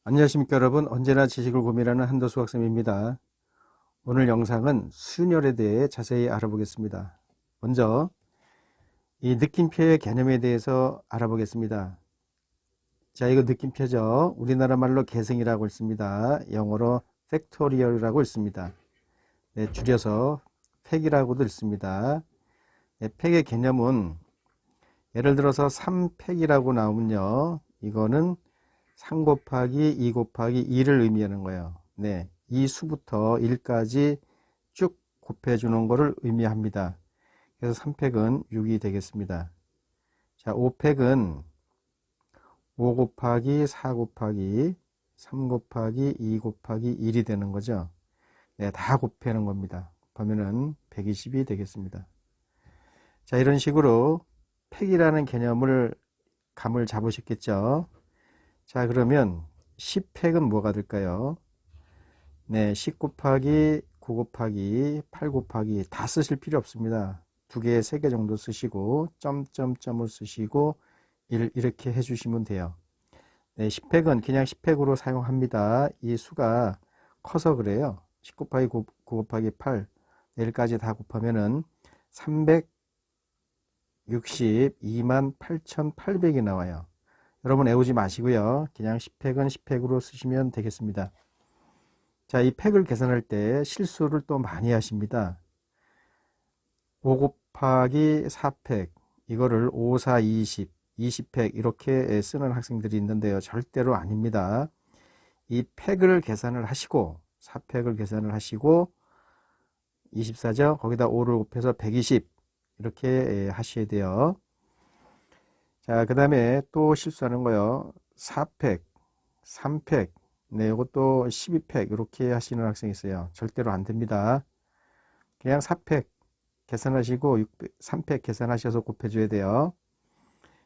안녕하십니까 여러분. 언제나 지식을 고민하는 한도수 학생입니다. 오늘 영상은 순열에 대해 자세히 알아보겠습니다. 먼저 이 느낌표의 개념에 대해서 알아보겠습니다. 자, 이거 느낌표죠. 우리나라 말로 계승이라고 있습니다. 영어로 팩토리얼이라고 있습니다. 네, 줄여서 팩이라고도 있습니다. 네, 팩의 개념은 예를 들어서 3팩이라고 나오면요, 이거는 3 곱하기 2 곱하기 2를 의미하는 거예요. 네, 이 수부터 1까지 쭉 곱해주는 것을 의미합니다. 그래서 3팩은 6이 되겠습니다. 자, 5팩은 5 곱하기 4 곱하기 3 곱하기 2 곱하기 1이 되는 거죠. 네, 다 곱하는 겁니다. 곱하면은 120이 되겠습니다. 자, 이런 식으로 팩이라는 개념을 감을 잡으셨겠죠. 자, 그러면 10팩은 뭐가 될까요? 네, 10 곱하기 9 곱하기 8 곱하기 다 쓰실 필요 없습니다. 2개, 3개 정도 쓰시고 점점점을 쓰시고 이렇게 해주시면 돼요. 네, 10팩은 그냥 10팩으로 사용합니다. 이 수가 커서 그래요. 10 곱하기 9 곱하기 8 내일까지 다 곱하면은 362만 8,800이 나와요. 여러분 애우지 마시고요. 그냥 10팩은 10팩으로 쓰시면 되겠습니다. 자, 이 팩을 계산할 때 실수를 또 많이 하십니다. 5 곱하기 4팩, 이거를 5, 4, 20, 20팩 이렇게 쓰는 학생들이 있는데요. 절대로 아닙니다. 이 팩을 계산을 하시고 4팩을 계산을 하시고 24죠. 거기다 5를 곱해서 120 이렇게 하셔야 돼요. 자, 그 다음에 또 실수하는 거요. 4팩, 3팩, 네, 이것도 12팩 이렇게 하시는 학생이 있어요. 절대로 안 됩니다. 그냥 4팩 계산하시고 3팩 계산하셔서 곱해줘야 돼요.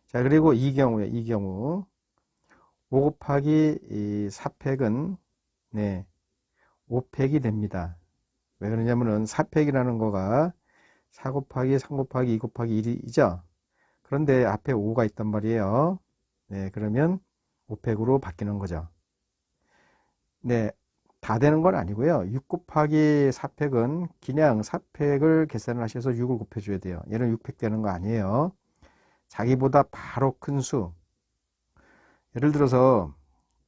자, 그리고 이 경우 5 곱하기 4팩은 네, 5팩이 됩니다. 왜 그러냐면은 4팩이라는 거가 4 곱하기 3 곱하기 2 곱하기 1이죠. 그런데 앞에 5가 있단 말이에요. 네, 그러면 5팩으로 바뀌는 거죠. 네, 다 되는 건 아니고요. 6 곱하기 4팩은 그냥 4팩을 계산을 하셔서 6을 곱해줘야 돼요. 얘는 6팩 되는 거 아니에요. 자기보다 바로 큰 수. 예를 들어서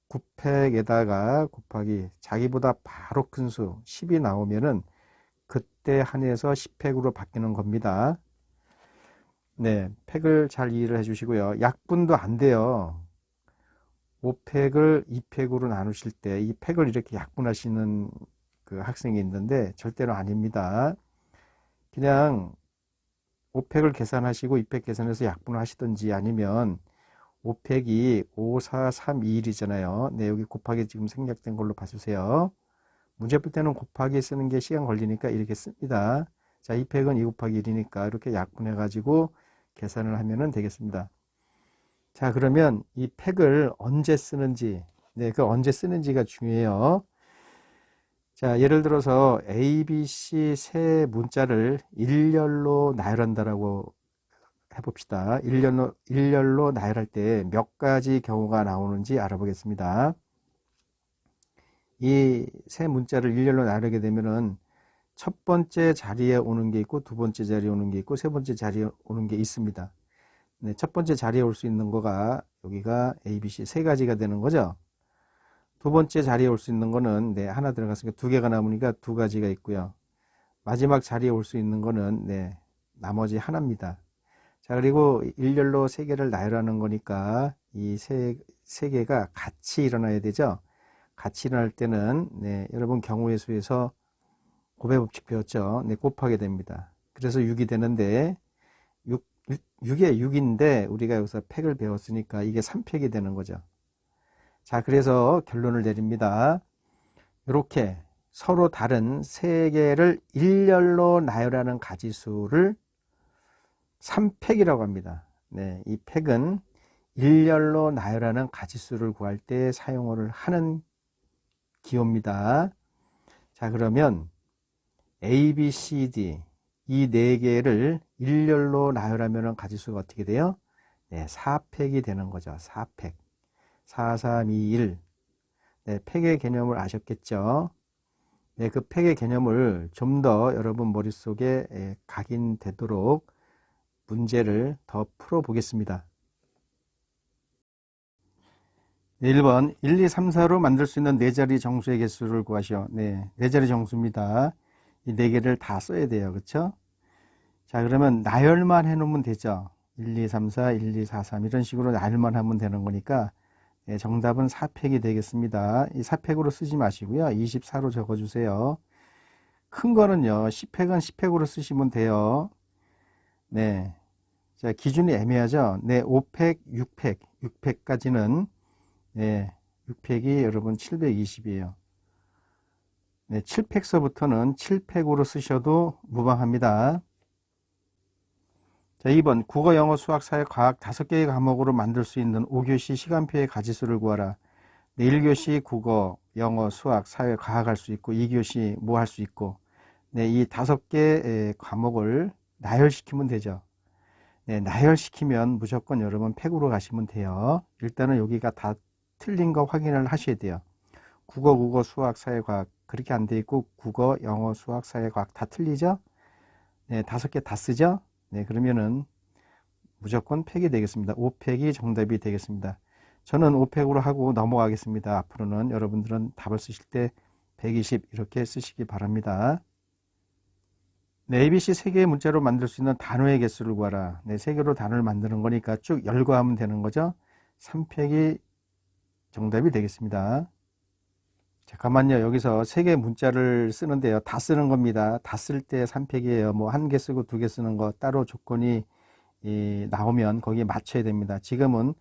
9팩에다가 곱하기 자기보다 바로 큰 수 10이 나오면은 그때 한해서 10팩으로 바뀌는 겁니다. 네, 팩을 잘 이해를 해 주시고요. 약분도 안 돼요. 5팩을 2팩으로 나누실 때 이 팩을 이렇게 약분하시는 그 학생이 있는데 절대로 아닙니다. 그냥 5팩을 계산하시고 2팩 계산해서 약분을 하시든지 아니면 5팩이 5, 4, 3, 2, 1이잖아요. 네, 여기 곱하기 지금 생략된 걸로 봐주세요. 문제 풀 때는 곱하기 쓰는 게 시간 걸리니까 이렇게 씁니다. 자, 2팩은 2 곱하기 1이니까 이렇게 약분해 가지고 계산을 하면 되겠습니다. 자, 그러면 이 팩을 언제 쓰는지, 네, 그 언제 쓰는지가 중요해요. 자, 예를 들어서 A, B, C 세 문자를 일렬로 나열한다라고 해봅시다. 일렬로 나열할 때 몇 가지 경우가 나오는지 알아보겠습니다. 이 세 문자를 일렬로 나열하게 되면은 첫 번째 자리에 오는 게 있고 두 번째 자리에 오는 게 있고 세 번째 자리에 오는 게 있습니다. 네, 첫 번째 자리에 올 수 있는 거가 여기가 A, B, C 세 가지가 되는 거죠. 두 번째 자리에 올 수 있는 거는 네, 하나 들어갔으니까 두 개가 남으니까 두 가지가 있고요. 마지막 자리에 올 수 있는 거는 네, 나머지 하나입니다. 자, 그리고 일렬로 세 개를 나열하는 거니까 이 세 개가 같이 일어나야 되죠. 같이 일어날 때는 네, 여러분 경우의 수에서 곱의 법칙 배웠죠. 네, 곱하게 됩니다. 그래서 6이 되는데 6에 6인데 우리가 여기서 팩을 배웠으니까 이게 3팩이 되는 거죠. 자, 그래서 결론을 내립니다. 이렇게 서로 다른 세 개를 일렬로 나열하는 가지수를 3팩이라고 합니다. 네, 이 팩은 일렬로 나열하는 가지수를 구할 때 사용을 하는 기호입니다. 자, 그러면 A, B, C, D 이 네 개를 일렬로 나열하면 가지수가 어떻게 돼요? 네, 4팩이 되는 거죠. 4팩. 4, 3, 2, 1. 네, 팩의 개념을 아셨겠죠? 네, 그 팩의 개념을 좀 더 여러분 머릿속에 각인되도록 문제를 더 풀어보겠습니다. 네, 1번 1, 2, 3, 4로 만들 수 있는 4자리 정수의 개수를 구하시오. 네, 4자리 정수입니다. 이 4개를 다 써야 돼요. 그렇죠? 자, 그러면 나열만 해놓으면 되죠. 1, 2, 3, 4, 1, 2, 4, 3 이런 식으로 나열만 하면 되는 거니까 네, 정답은 4팩이 되겠습니다. 이 4팩으로 쓰지 마시고요. 24로 적어주세요. 큰 거는요. 10팩은 10팩으로 쓰시면 돼요. 네. 자, 기준이 애매하죠. 네, 5팩, 6팩, 6팩까지는 네, 6팩이 여러분 720이에요. 네, 7팩서부터는 7팩으로 쓰셔도 무방합니다. 자, 2번 국어, 영어, 수학, 사회, 과학 5개의 과목으로 만들 수 있는 5교시 시간표의 가지수를 구하라. 네, 1교시 국어, 영어, 수학, 사회, 과학 할 수 있고 2교시 뭐 할 수 있고 네, 이 5개 과목을 나열시키면 되죠. 네, 나열시키면 무조건 여러분 팩으로 가시면 돼요. 일단은 여기가 다 틀린 거 확인을 하셔야 돼요. 국어, 수학, 사회, 과학 그렇게 안 돼 있고 국어, 영어, 수학, 사회, 과학 다 틀리죠? 네, 5개 다 쓰죠? 네, 그러면은 무조건 팩이 되겠습니다. 5팩이 정답이 되겠습니다. 저는 5팩으로 하고 넘어가겠습니다. 앞으로는 여러분들은 답을 쓰실 때 120 이렇게 쓰시기 바랍니다. 네, ABC 3개의 문자로 만들 수 있는 단어의 개수를 구하라. 네, 3개로 단어를 만드는 거니까 쭉 열거하면 되는 거죠. 3팩이 정답이 되겠습니다. 잠깐만요. 여기서 3개 문자를 쓰는데요. 다 쓰는 겁니다. 다 쓸 때 3팩이에요. 뭐 1개 쓰고 2개 쓰는 거 따로 조건이 나오면 거기에 맞춰야 됩니다. 지금은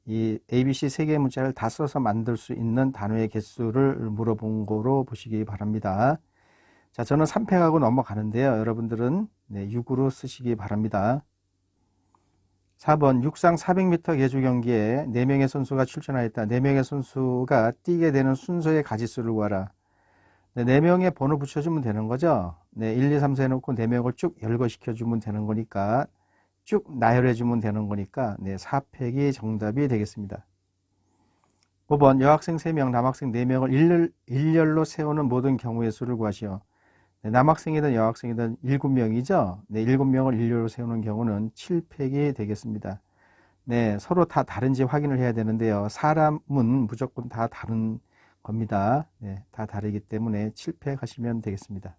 이 ABC 3개의 문자를 다 써서 만들 수 있는 단어의 개수를 물어본 거로 보시기 바랍니다. 자, 저는 3팩하고 넘어가는데요. 여러분들은 네, 6으로 쓰시기 바랍니다. 4번 육상 400m 계주 경기에 4명의 선수가 출전하였다. 4명의 선수가 뛰게 되는 순서의 가지수를 구하라. 네, 4명의 번호 붙여주면 되는 거죠. 네, 1, 2, 3, 4 해놓고 4명을 쭉 열거시켜주면 되는 거니까 쭉 나열해주면 되는 거니까 네, 4팩이 정답이 되겠습니다. 5번 여학생 3명, 남학생 4명을 일렬로 세우는 모든 경우의 수를 구하시오. 네, 남학생이든 여학생이든 7명이죠. 네, 7명을 일렬로 세우는 경우는 7팩이 되겠습니다. 네, 서로 다 다른지 확인을 해야 되는데요. 사람은 무조건 다 다른 겁니다. 네, 다 다르기 때문에 7팩 하시면 되겠습니다.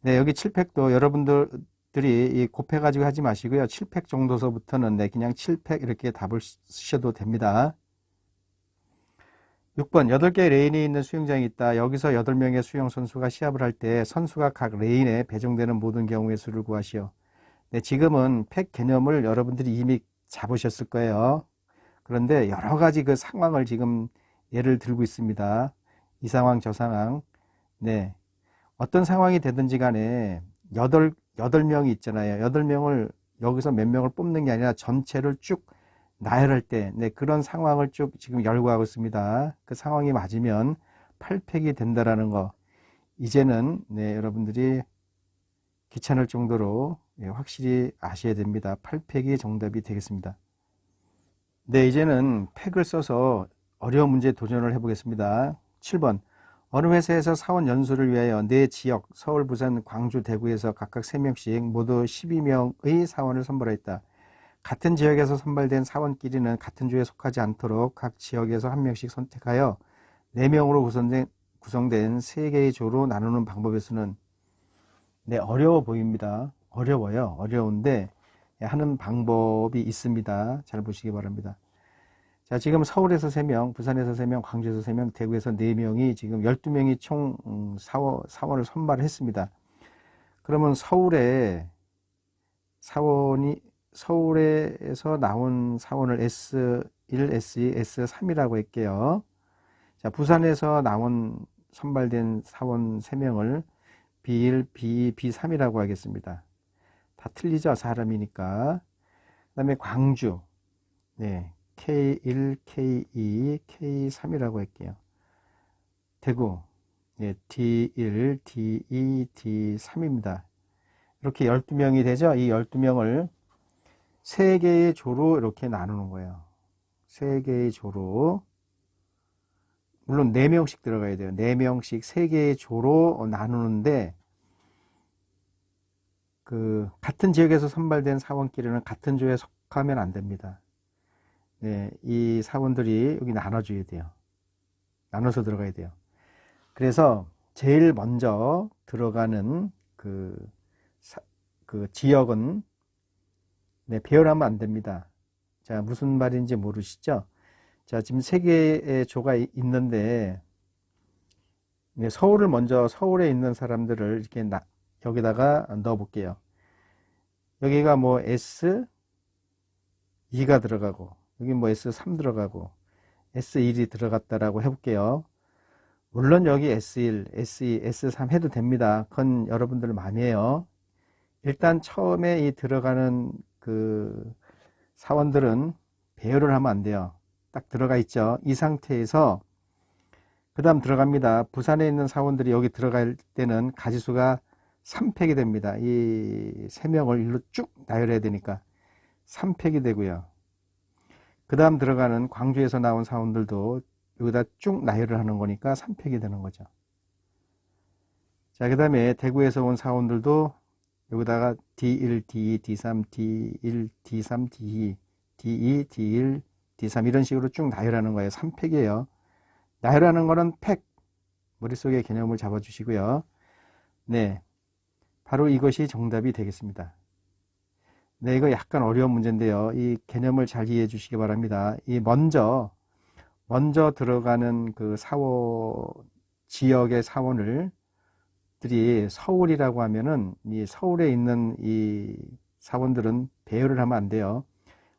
네, 여기 7팩도 여러분들이 곱해가지고 하지 마시고요. 7팩 정도서부터는 네, 그냥 7팩 이렇게 답을 쓰셔도 됩니다. 6번 8개의 레인이 있는 수영장이 있다. 여기서 8명의 수영 선수가 시합을 할 때 선수가 각 레인에 배정되는 모든 경우의 수를 구하시오. 네, 지금은 팩 개념을 여러분들이 이미 잡으셨을 거예요. 그런데 여러 가지 그 상황을 지금 예를 들고 있습니다. 이 상황, 저 상황. 네. 어떤 상황이 되든지 간에 8명이 있잖아요. 8명을 여기서 몇 명을 뽑는 게 아니라 전체를 쭉 나열할 때, 네, 그런 상황을 쭉 지금 열거하고 있습니다. 그 상황이 맞으면 8팩이 된다라는 거. 이제는, 네, 여러분들이 귀찮을 정도로 네, 확실히 아셔야 됩니다. 8팩이 정답이 되겠습니다. 네, 이제는 팩을 써서 어려운 문제 도전을 해보겠습니다. 7번. 어느 회사에서 사원 연수를 위하여 네 지역, 서울, 부산, 광주, 대구에서 각각 3명씩 모두 12명의 사원을 선발했다. 같은 지역에서 선발된 사원끼리는 같은 주에 속하지 않도록 각 지역에서 한 명씩 선택하여 4명으로 구성된 3개의 조로 나누는 방법의 수는 네, 어려워 보입니다. 어려워요. 어려운데 하는 방법이 있습니다. 잘 보시기 바랍니다. 자, 지금 서울에서 3명, 부산에서 3명, 광주에서 3명, 대구에서 4명이 지금 12명이 총 사원을 선발했습니다. 그러면 서울에서 나온 사원을 S1, S2, S3이라고 할게요. 자, 부산에서 선발된 사원 3명을 B1, B2, B3이라고 하겠습니다. 다 틀리죠? 사람이니까. 그 다음에 광주. 네. K1, K2, K3이라고 할게요. 대구. 네. D1, D2, D3입니다. 이렇게 12명이 되죠? 이 12명을 3개의 조로 이렇게 나누는 거예요. 3개의 조로 물론 4명씩 들어가야 돼요. 4명씩 3개의 조로 나누는데 그 같은 지역에서 선발된 사원끼리는 같은 조에 속하면 안 됩니다. 네, 이 사원들이 여기 나눠줘야 돼요. 나눠서 들어가야 돼요. 그래서 제일 먼저 들어가는 그 지역은 네, 배열하면 안 됩니다. 자, 무슨 말인지 모르시죠? 자, 지금 3개의 조가 있는데 네, 서울에 있는 사람들을 이렇게 여기다가 넣어 볼게요. 여기가 뭐 S2가 들어가고 여기 뭐 S3 들어가고 S1이 들어갔다라고 해볼게요. 물론 여기 S1, S2, S3 해도 됩니다. 그건 여러분들 마음이에요. 일단 처음에 이 들어가는 그 사원들은 배열을 하면 안 돼요. 딱 들어가 있죠. 이 상태에서 그 다음 들어갑니다. 부산에 있는 사원들이 여기 들어갈 때는 가지수가 3팩이 됩니다. 이 3명을 일로 쭉 나열해야 되니까 3팩이 되고요. 그 다음 들어가는 광주에서 나온 사원들도 여기다 쭉 나열을 하는 거니까 3팩이 되는 거죠. 자, 그 다음에 대구에서 온 사원들도 여기다가 D1, D2, D3, D1, D3, D2, D2, D1, D3 이런 식으로 쭉 나열하는 거예요. 3팩이에요. 나열하는 거는 팩. 머릿속에 개념을 잡아주시고요. 네. 바로 이것이 정답이 되겠습니다. 네, 이거 약간 어려운 문제인데요. 이 개념을 잘 이해해 주시기 바랍니다. 이 먼저 들어가는 그 지역의 사원들이 서울이라고 하면은 이 서울에 있는 이 사원들은 배열을 하면 안 돼요.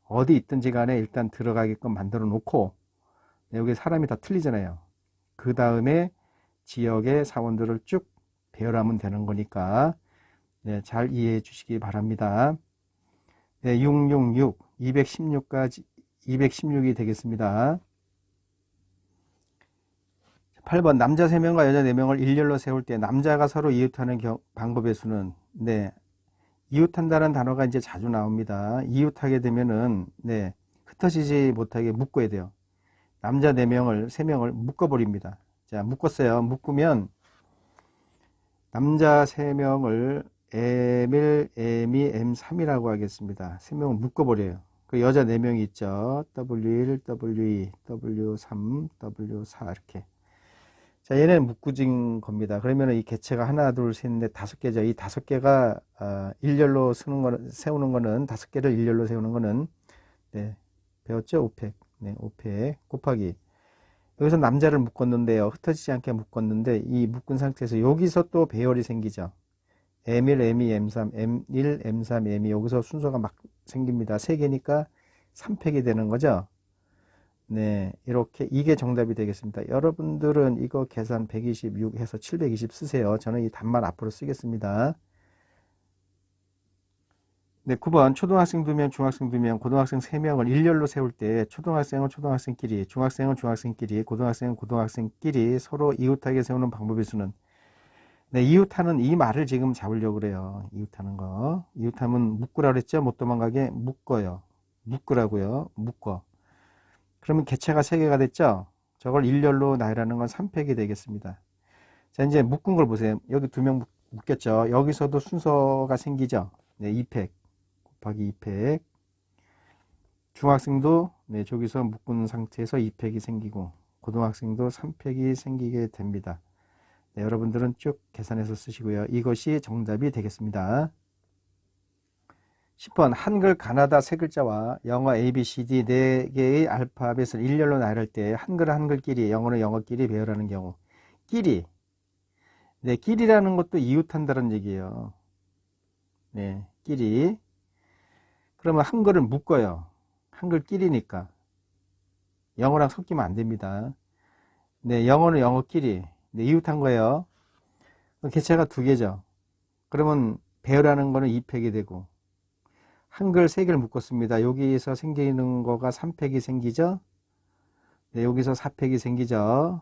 어디 있든지 간에 일단 들어가게끔 만들어 놓고 여기 사람이 다 틀리잖아요. 그 다음에 지역의 사원들을 쭉 배열하면 되는 거니까 네, 잘 이해해 주시기 바랍니다. 네, 666, 216까지 216이 되겠습니다. 8번 남자 3명과 여자 4명을 일렬로 세울 때 남자가 서로 이웃하는 방법의 수는 네, 이웃한다는 단어가 이제 자주 나옵니다. 이웃하게 되면은 네, 흩어지지 못하게 묶어야 돼요. 남자 3명을 묶어버립니다. 자, 묶었어요. 묶으면 남자 3명을 M1, M2, M3이라고 하겠습니다. 3명을 묶어버려요. 그 여자 4명이 있죠. W1, W2, W3, W4 이렇게. 자, 얘는 묶어진 겁니다. 그러면 이 개체가 하나, 둘, 셋, 넷, 5개죠. 이 5개가 일렬로 세우는 거는 5개를 일렬로 세우는 거는 네, 배웠죠? 5팩. 네, 5팩 곱하기. 여기서 남자를 묶었는데요. 흩어지지 않게 묶었는데 이 묶은 상태에서 여기서 또 배열이 생기죠. M1, M2, M3, M1, M3, M2 여기서 순서가 막 생깁니다. 3개니까 3팩이 되는 거죠. 네, 이렇게 이게 정답이 되겠습니다. 여러분들은 이거 계산 126 해서 720 쓰세요. 저는 이 답만 앞으로 쓰겠습니다. 네, 9번 초등학생 2명, 중학생 2명, 고등학생 3명을 일렬로 세울 때 초등학생은 초등학생끼리, 중학생은 중학생끼리, 고등학생은 고등학생끼리 서로 이웃하게 세우는 방법의 수는 네, 이웃하는 이 말을 지금 잡으려고 그래요. 이웃하는 거. 이웃하면 묶으라 그랬죠? 못 도망가게 묶어요. 묶으라고요. 묶어. 그러면 개체가 3개가 됐죠? 저걸 일렬로 나열하는 건 3팩이 되겠습니다. 자, 이제 묶은 걸 보세요. 여기 2명 묶였죠? 여기서도 순서가 생기죠? 네, 2팩. 곱하기 2팩. 중학생도 네, 저기서 묶은 상태에서 2팩이 생기고 고등학생도 3팩이 생기게 됩니다. 네, 여러분들은 쭉 계산해서 쓰시고요. 이것이 정답이 되겠습니다. 10번 한글 가나다 세 글자와 영어 ABCD 4개의 알파벳을 일렬로 나열할 때 한글은 한글끼리 영어는 영어끼리 배열하는 경우 끼리 네, 끼리라는 것도 이웃한다는 얘기예요. 네, 끼리 그러면 한글은 묶어요. 한글끼리니까 영어랑 섞이면 안 됩니다. 네, 영어는 영어끼리 네, 이웃한 거예요. 개체가 2개죠. 그러면 배열하는 거는 2팩이 되고 한글 3개를 묶었습니다. 여기서 생기는 거가 3팩이 생기죠. 네, 여기서 4팩이 생기죠.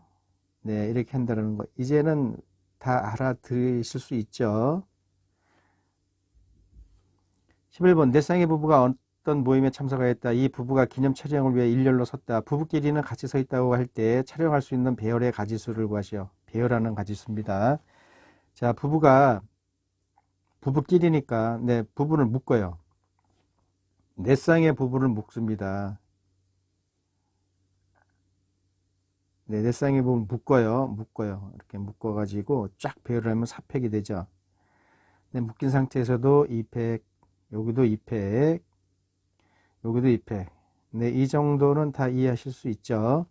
네, 이렇게 한다는 거. 이제는 다 알아들으실 수 있죠. 11번 내 쌍의 부부가 어떤 모임에 참석하였다. 이 부부가 기념 촬영을 위해 일렬로 섰다. 부부끼리는 같이 서 있다고 할 때 촬영할 수 있는 배열의 가지수를 구하시오. 배열하는 가지수입니다. 자, 부부끼리니까 네, 부부를 묶어요. 네 쌍의 부부를 묶습니다. 네, 네 쌍의 부부를 묶어요. 이렇게 묶어가지고 쫙 배열을 하면 4팩이 되죠. 네, 묶인 상태에서도 2팩, 여기도 2팩, 여기도 2팩. 네, 이 정도는 다 이해하실 수 있죠.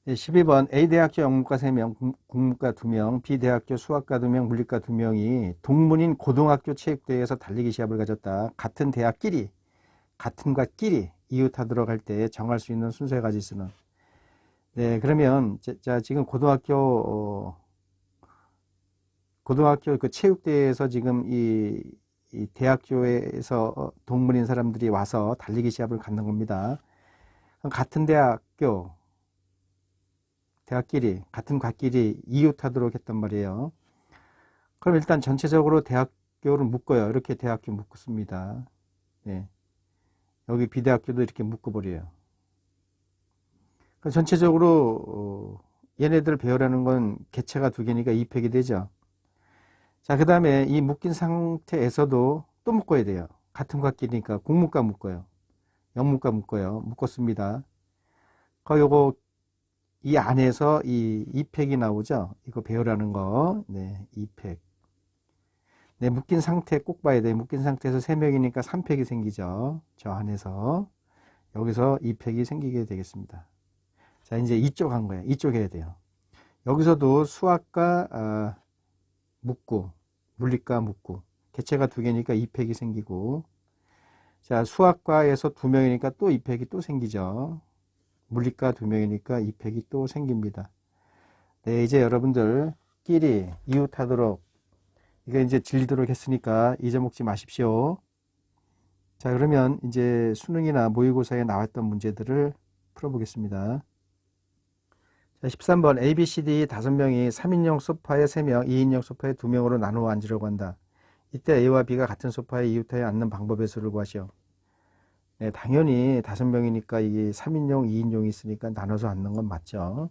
네, 12번 A대학교 영문과 3명, 국문과 2명, B대학교 수학과 2명, 물리과 2명이 동문인 고등학교 체육대회에서 달리기 시합을 가졌다. 같은 대학끼리, 같은과 끼리 이웃하도록 할 때 정할 수 있는 순서의 가지수는. 네, 그러면 자 지금 고등학교 그 체육대회에서 지금 이 대학교에서 동문인 사람들이 와서 달리기 시합을 갖는 겁니다. 같은 대학끼리, 같은 과끼리 이웃하도록 했단 말이에요. 그럼 일단 전체적으로 대학교를 묶어요. 이렇게 대학교 묶습니다. 네. 여기 B대학교도 이렇게 묶어버려요. 전체적으로 얘네들 배열하는 건 개체가 2개니까 2팩이 되죠. 자, 그 다음에 이 묶인 상태에서도 또 묶어야 돼요. 같은 과끼리니까 공문과 묶어요. 영문과 묶어요. 묶었습니다. 요거 이 안에서 이 2팩이 나오죠. 이거 배열하는 거. 네, 2팩. 네, 묶인 상태 꼭 봐야 돼요. 묶인 상태에서 3명이니까 3팩이 생기죠. 저 안에서. 여기서 2팩이 생기게 되겠습니다. 자, 이제 이쪽 한 거예요. 이쪽 해야 돼요. 여기서도 수학과 묶고, 물리과 묶고, 개체가 2개니까 2팩이 생기고, 자, 수학과에서 2명이니까 또 2팩이 또 생기죠. 물리과 2명이니까 2팩이 또 생깁니다. 네, 이제 여러분들끼리 이웃하도록, 이거 이제 질리도록 했으니까 잊어먹지 마십시오. 자, 그러면 이제 수능이나 모의고사에 나왔던 문제들을 풀어보겠습니다. 자, 13번 A, B, C, D 5명이 3인용 소파에 3명, 2인용 소파에 2명으로 나누어 앉으려고 한다. 이때 A와 B가 같은 소파에 이웃하여 앉는 방법의 수를 구하시오. 네, 당연히 5명이니까 이게 3인용, 2인용이 있으니까 나눠서 앉는 건 맞죠.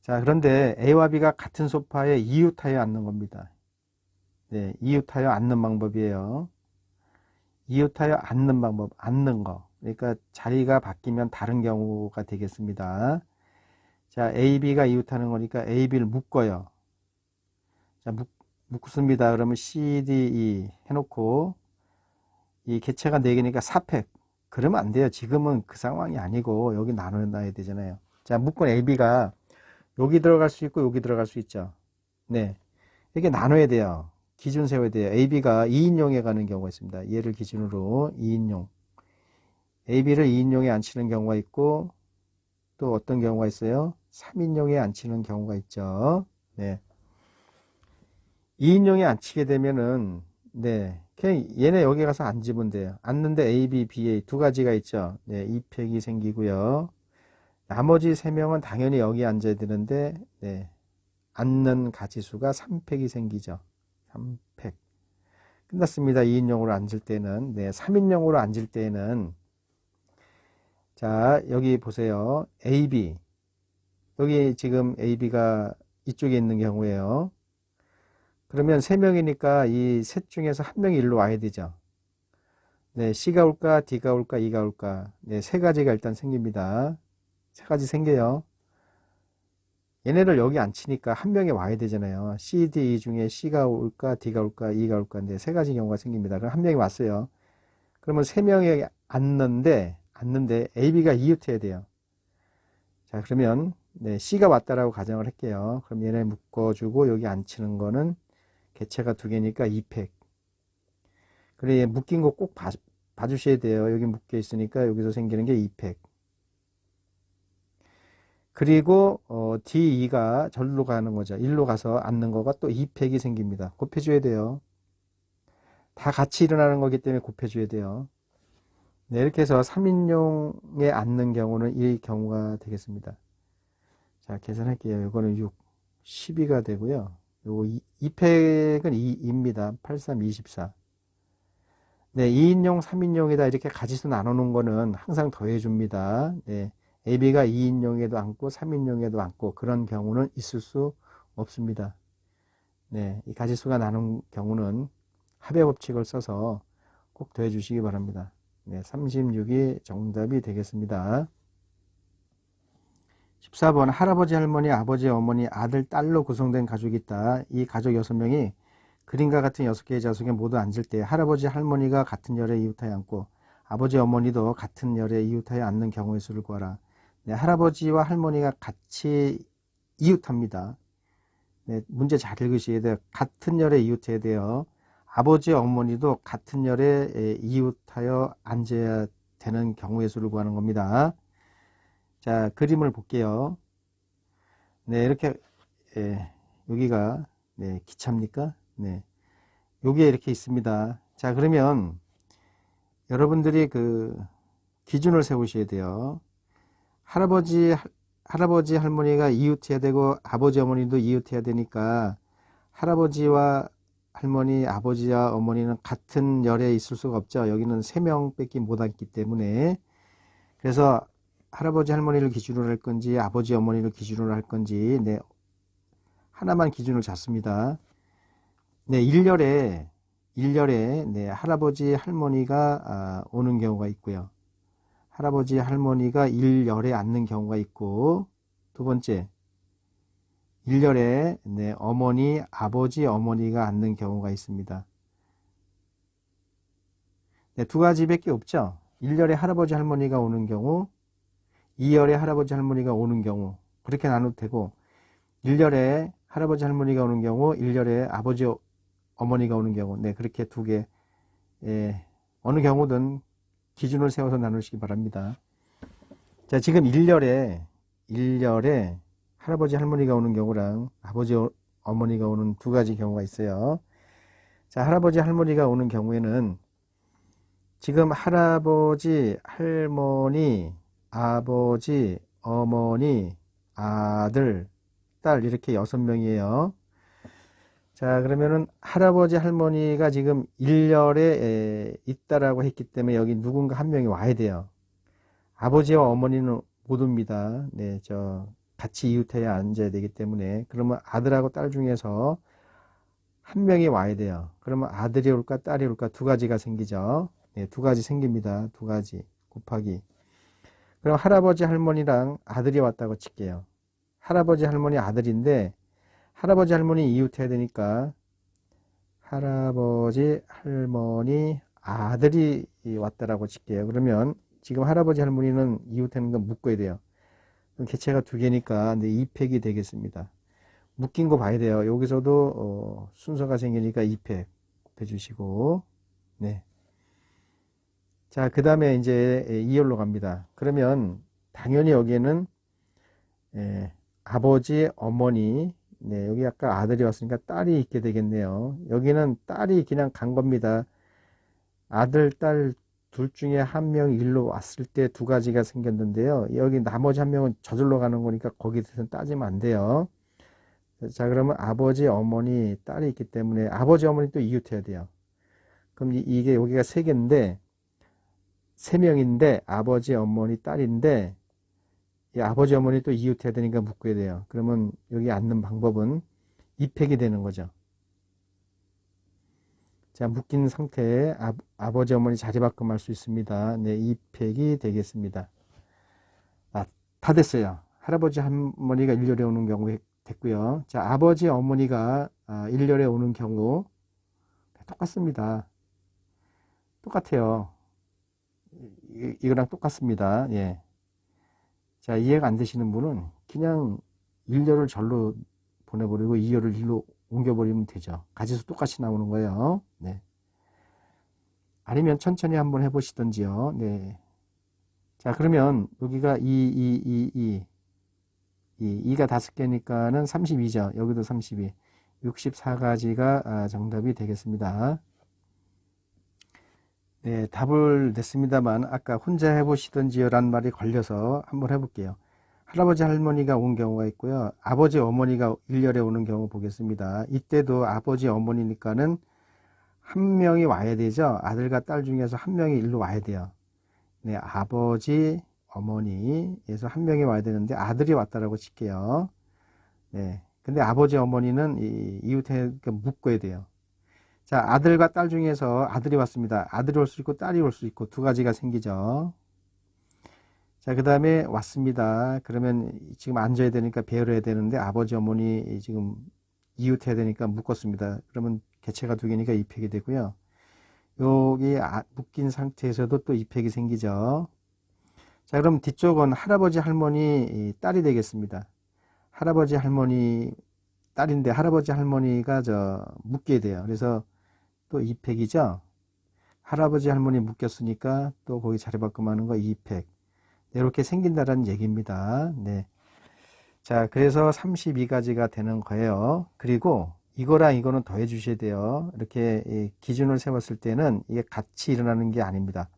자, 그런데 A와 B가 같은 소파에 이웃하여 앉는 겁니다. 네, 이웃하여 앉는 방법이에요. 이웃하여 앉는 방법, 앉는 거. 그러니까 자리가 바뀌면 다른 경우가 되겠습니다. 자, A, B가 이웃하는 거니까 A, B를 묶어요. 자, 묶습니다. 그러면 C, D, E 해놓고 이 개체가 4개니까 4팩. 그러면 안 돼요. 지금은 그 상황이 아니고 여기 나눠놔야 되잖아요. 자, 묶은 A, B가 여기 들어갈 수 있고 여기 들어갈 수 있죠. 네, 이렇게 나눠야 돼요. 기준 세워야 돼요. A, B가 2인용에 가는 경우가 있습니다. 얘를 기준으로 2인용. A, B를 2인용에 앉히는 경우가 있고 또 어떤 경우가 있어요? 3인용에 앉히는 경우가 있죠. 네. 2인용에 앉히게 되면은 네, 그냥 얘네 여기 가서 앉으면 돼요. 앉는데 A, B, B, A 두 가지가 있죠. 네, 2팩이 생기고요. 나머지 3명은 당연히 여기 앉아야 되는데 네, 앉는 가지수가 3팩이 생기죠. 3팩. 끝났습니다. 2인용으로 앉을 때는. 네, 3인용으로 앉을 때는 자, 여기 보세요. A, B. 여기 지금 A, B가 이쪽에 있는 경우에요. 그러면 3명이니까 이 셋 중에서 한 명이 일로 와야 되죠. 네, C가 올까, D가 올까, E가 올까. 네, 3가지가 일단 생깁니다. 3가지 생겨요. 얘네를 여기 앉히니까 한 명이 와야 되잖아요. C, D, E 중에 C가 올까, D가 올까, E가 올까. 네, 3가지 경우가 생깁니다. 그럼 한 명이 왔어요. 그러면 3명이 앉는데 A, B가 이웃해야 돼요. 자, 그러면 네, C가 왔다라고 가정을 할게요. 그럼 얘네 묶어주고 여기 앉히는 거는 개체가 2개니까 2팩. 그래, 묶인 거 꼭 봐주셔야 돼요. 여기 묶여 있으니까 여기서 생기는 게 2팩. 그리고 D, E가 절로 가는 거죠. 일로 가서 앉는 거가 또 2팩이 생깁니다. 곱해줘야 돼요. 다 같이 일어나는 거기 때문에 곱해줘야 돼요. 네, 이렇게 해서 3인용에 앉는 경우는 이 경우가 되겠습니다. 자, 계산할게요. 이거는 6, 12가 되고요. 요거 2팩은 2입니다. 8, 3, 24. 네, 2인용, 3인용이다 이렇게 가지수 나누는 거는 항상 더해줍니다. 네, AB가 2인용에도 앉고 3인용에도 앉고 그런 경우는 있을 수 없습니다. 네, 이 가지수가 나눈 경우는 합의 법칙을 써서 꼭 더해 주시기 바랍니다. 네, 36이 정답이 되겠습니다. 14번 할아버지, 할머니, 아버지, 어머니, 아들, 딸로 구성된 가족이 있다. 이 가족 6명이 그림과 같은 6개의 자석에 모두 앉을 때 할아버지, 할머니가 같은 열에 이웃하여 앉고 아버지, 어머니도 같은 열에 이웃하여 앉는 경우의 수를 구하라. 네, 할아버지와 할머니가 같이 이웃합니다. 네, 문제 잘 읽으셔야 돼요. 같은 열에 이웃해야 돼요. 아버지, 어머니도 같은 열에 이웃하여 앉아야 되는 경우의 수를 구하는 겁니다. 자, 그림을 볼게요. 네, 이렇게, 여기가, 네, 기차입니까? 네, 여기에 이렇게 있습니다. 자, 그러면 여러분들이 그 기준을 세우셔야 돼요. 할아버지, 할머니가 이웃해야 되고, 아버지, 어머니도 이웃해야 되니까, 할아버지와 할머니, 아버지와 어머니는 같은 열에 있을 수가 없죠. 여기는 3명 뺏기 못 앉기 때문에. 그래서 할아버지, 할머니를 기준으로 할 건지, 아버지, 어머니를 기준으로 할 건지, 네, 하나만 기준을 잡습니다. 네, 1열에, 네, 할아버지, 할머니가 오는 경우가 있고요. 할아버지, 할머니가 1열에 앉는 경우가 있고, 두 번째, 1열에 네, 어머니, 아버지, 어머니가 앉는 경우가 있습니다. 네, 두 가지밖에 없죠. 1열에 할아버지, 할머니가 오는 경우, 2열에 할아버지, 할머니가 오는 경우, 그렇게 나눠도 되고, 1열에 할아버지, 할머니가 오는 경우, 1열에 아버지, 어머니가 오는 경우, 네, 그렇게 두 개, 어느 경우든 기준을 세워서 나누시기 바랍니다. 자, 지금 1열에 할아버지, 할머니가 오는 경우랑 아버지, 어머니가 오는 두 가지 경우가 있어요. 자, 할아버지, 할머니가 오는 경우에는 지금 할아버지, 할머니, 아버지, 어머니, 아들, 딸 이렇게 6명이에요. 자, 그러면은 할아버지, 할머니가 지금 1열에 있다라고 했기 때문에 여기 누군가 한 명이 와야 돼요. 아버지와 어머니는 못 옵니다. 네, 같이 이웃해야 앉아야 되기 때문에. 그러면 아들하고 딸 중에서 한 명이 와야 돼요. 그러면 아들이 올까, 딸이 올까 두 가지가 생기죠. 네, 두 가지 생깁니다. 두 가지 곱하기. 그럼 할아버지, 할머니랑 아들이 왔다고 칠게요. 할아버지, 할머니, 아들인데, 할아버지, 할머니 이웃해야 되니까, 할아버지, 할머니, 아들이 왔다라고 칠게요. 그러면 지금 할아버지, 할머니는 이웃하는 건 묶어야 돼요. 개체가 두 개니까 2팩이 되겠습니다. 묶인 거 봐야 돼요. 여기서도 순서가 생기니까 2팩 곱해주시고, 네. 자, 그 다음에 이제 2열로 갑니다. 그러면 당연히 여기에는 아버지, 어머니, 네, 여기 아까 아들이 왔으니까 딸이 있게 되겠네요. 여기는 딸이 그냥 간 겁니다. 아들, 딸 둘 중에 한 명이 일로 왔을 때 두 가지가 생겼는데요. 여기 나머지 한 명은 저절로 가는 거니까 거기에 대해서는 따지면 안 돼요. 자, 그러면 아버지, 어머니, 딸이 있기 때문에 아버지, 어머니 또 이웃해야 돼요. 그럼 이게 여기가 3개인데 3명인데 아버지, 어머니, 딸인데 이 아버지, 어머니 또 이웃해야 되니까 묶어야 돼요. 그러면 여기 앉는 방법은 2팩이 되는 거죠. 자, 묶인 상태에 아버지, 어머니 자리바꿈할 수 있습니다. 네, 2팩이 되겠습니다. 다 됐어요. 할아버지, 할머니가 1열에 오는 경우 됐고요. 자, 아버지, 어머니가 1열에 오는 경우 똑같습니다. 똑같아요. 이거랑 똑같습니다. 예. 자, 이해가 안 되시는 분은 그냥 1열을 절로 보내버리고 2열을 1로 옮겨버리면 되죠. 가지수 똑같이 나오는 거예요. 네. 아니면 천천히 한번 해보시던지요. 네. 자, 그러면 여기가 2가 5개니까는 32죠. 여기도 32. 64가지가 정답이 되겠습니다. 네, 답을 냈습니다만 아까 혼자 해보시던지요 라는 말이 걸려서 한번 해볼게요. 할아버지, 할머니가 온 경우가 있고요. 아버지, 어머니가 1열에 오는 경우 보겠습니다. 이때도 아버지, 어머니니까는 한 명이 와야 되죠. 아들과 딸 중에서 한 명이 일로 와야 돼요. 네, 아버지, 어머니에서 한 명이 와야 되는데 아들이 왔다라고 칠게요. 네, 근데 아버지, 어머니는 이웃에 묶어야 돼요. 자, 아들과 딸 중에서 아들이 왔습니다. 아들이 올 수 있고 딸이 올 수 있고 두 가지가 생기죠. 자, 그 다음에 왔습니다. 그러면 지금 앉아야 되니까 배열해야 되는데 아버지, 어머니 지금 이웃해야 되니까 묶었습니다. 그러면 개체가 두 개니까 2팩이 되고요. 여기 묶인 상태에서도 또 2팩이 생기죠. 자, 그럼 뒤쪽은 할아버지, 할머니, 딸이 되겠습니다. 할아버지, 할머니, 딸인데 할아버지, 할머니가 묶게 돼요. 그래서 또 2팩이죠. 할아버지, 할머니 묶였으니까 또 거기 자리 바꿈하는 거 2팩. 이렇게 생긴다는 얘기입니다. 네. 자, 그래서 32가지가 되는 거예요. 그리고 이거랑 이거는 더해 주셔야 돼요. 이렇게 기준을 세웠을 때는 이게 같이 일어나는 게 아닙니다.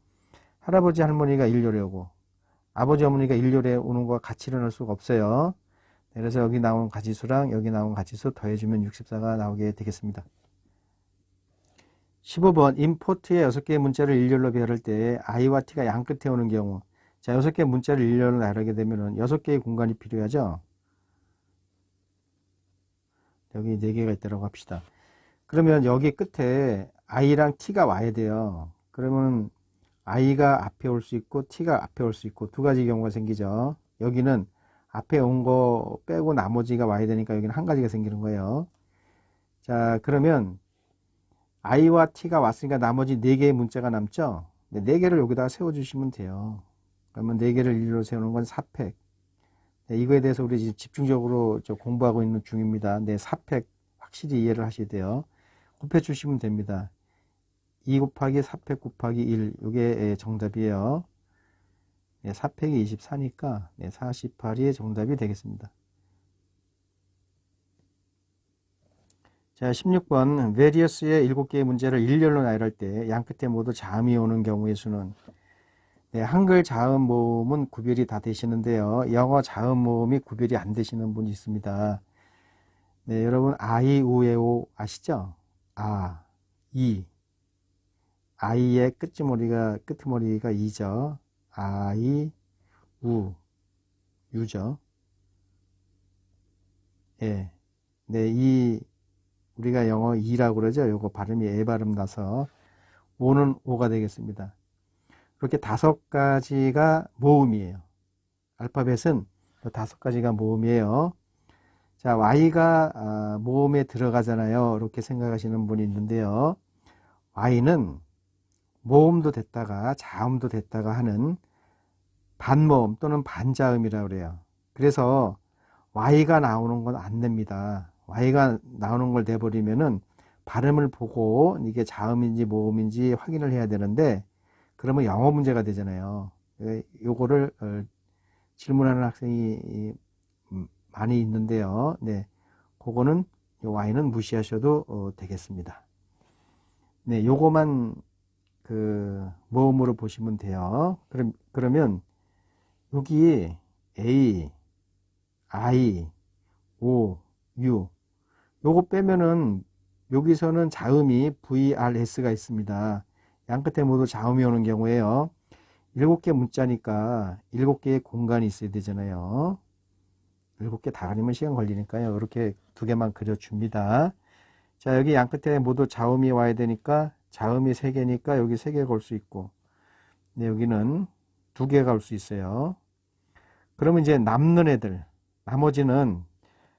할아버지, 할머니가 일요일에 오고 아버지, 어머니가 일요일에 오는 거와 같이 일어날 수가 없어요. 그래서 여기 나온 가지수랑 여기 나온 가지수 더해주면 64가 나오게 되겠습니다. 15번 임포트의 6개의 문자를 일렬로 배열할 때 I와 T가 양 끝에 오는 경우, 자, 6개의 문자를 일렬로 나열하게 되면 6개의 공간이 필요하죠. 여기 4개가 있다고 합시다. 그러면 여기 끝에 I랑 T가 와야 돼요. 그러면 I가 앞에 올 수 있고 T가 앞에 올 수 있고 두 가지 경우가 생기죠. 여기는 앞에 온 거 빼고 나머지가 와야 되니까 여기는 한 가지가 생기는 거예요. 자, 그러면 I와 T가 왔으니까 나머지 4개의 문자가 남죠. 4개를 여기다가 세워주시면 돼요. 그러면 4개를 일로 세우는 건 4팩. 네, 이거에 대해서 우리 지금 집중적으로 공부하고 있는 중입니다. 네, 4팩 확실히 이해를 하셔야 돼요. 곱해주시면 됩니다. 2 곱하기 4팩 곱하기 1, 이게 정답이에요. 네, 4팩이 24니까 48이 정답이 되겠습니다. 자, 16번 various의 7개의 문제를 일렬로 나열할 때 양 끝에 모두 자음이 오는 경우의 수는, 네, 한글 자음 모음은 구별이 다 되시는데요. 영어 자음 모음이 구별이 안 되시는 분이 있습니다. 네, 여러분 아이, 우, 에, 오 아시죠? 아, 이. 아이의 끄트머리가 이죠. 아이, 우, 유죠. 예. 네, 우리가 영어 이라고 그러죠. 요거 발음이 에 발음 나서 오는 오가 되겠습니다. 그렇게 5가지가 모음이에요. 알파벳은 5가지가 모음이에요. 자, Y가 모음에 들어가잖아요. 이렇게 생각하시는 분이 있는데요. Y는 모음도 됐다가 자음도 됐다가 하는 반모음 또는 반자음이라고 그래요. 그래서 Y가 나오는 건 안 냅니다. Y가 나오는 걸 내버리면은 발음을 보고 이게 자음인지 모음인지 확인을 해야 되는데, 그러면 영어 문제가 되잖아요. 요거를 질문하는 학생이 많이 있는데요. 네, 그거는 요 Y는 무시하셔도 되겠습니다. 네, 요거만 모음으로 보시면 돼요. 그러면 여기 A, I, O, U 요거 빼면은 여기서는 자음이 VRS가 있습니다. 양 끝에 모두 자음이 오는 경우에요. 7개 문자니까 7개의 공간이 있어야 되잖아요. 7개 다 그리면 시간 걸리니까요. 이렇게 2개만 그려줍니다. 자, 여기 양 끝에 모두 자음이 와야 되니까 자음이 3개니까 여기 3개가 올 수 있고, 네, 여기는 2개가 올 수 있어요. 그러면 이제 남는 애들, 나머지는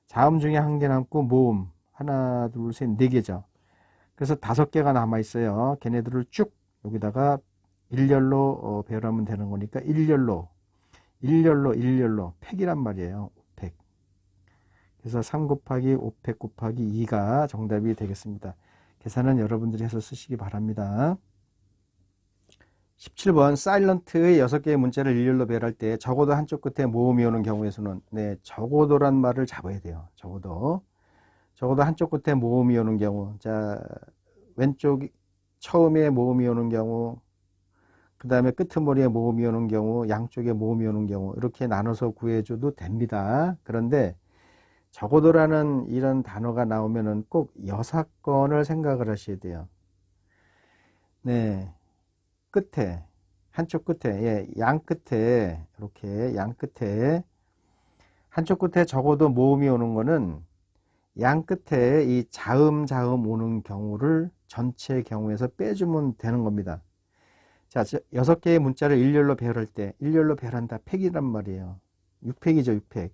자음 중에 1개 남고 모음 하나, 둘, 셋, 4개죠. 그래서 5개가 남아 있어요. 걔네들을 쭉 여기다가 일렬로 배열하면 되는 거니까 일렬로 팩이란 말이에요. 5팩. 그래서 3 곱하기 5팩 곱하기 2가 정답이 되겠습니다. 계산은 여러분들이 해서 쓰시기 바랍니다. 17번 사일런트의 6개의 문자를 일렬로 배열할 때 적어도 한쪽 끝에 모음이 오는 경우의 수는, 네, 적어도란 말을 잡아야 돼요. 적어도 한쪽 끝에 모음이 오는 경우, 자, 왼쪽 처음에 모음이 오는 경우, 그 다음에 끄트머리에 모음이 오는 경우, 양쪽에 모음이 오는 경우, 이렇게 나눠서 구해줘도 됩니다. 그런데 적어도라는 이런 단어가 나오면은 꼭 여사건을 생각을 하셔야 돼요. 네, 끝에, 한쪽 끝에, 예, 양 끝에, 이렇게 양 끝에, 한쪽 끝에 적어도 모음이 오는 거는 양 끝에 이 자음 오는 경우를 전체 경우에서 빼주면 되는 겁니다. 자, 6개의 문자를 일렬로 배열할 때, 일렬로 배열한다, 팩이란 말이에요. 6팩이죠, 6팩.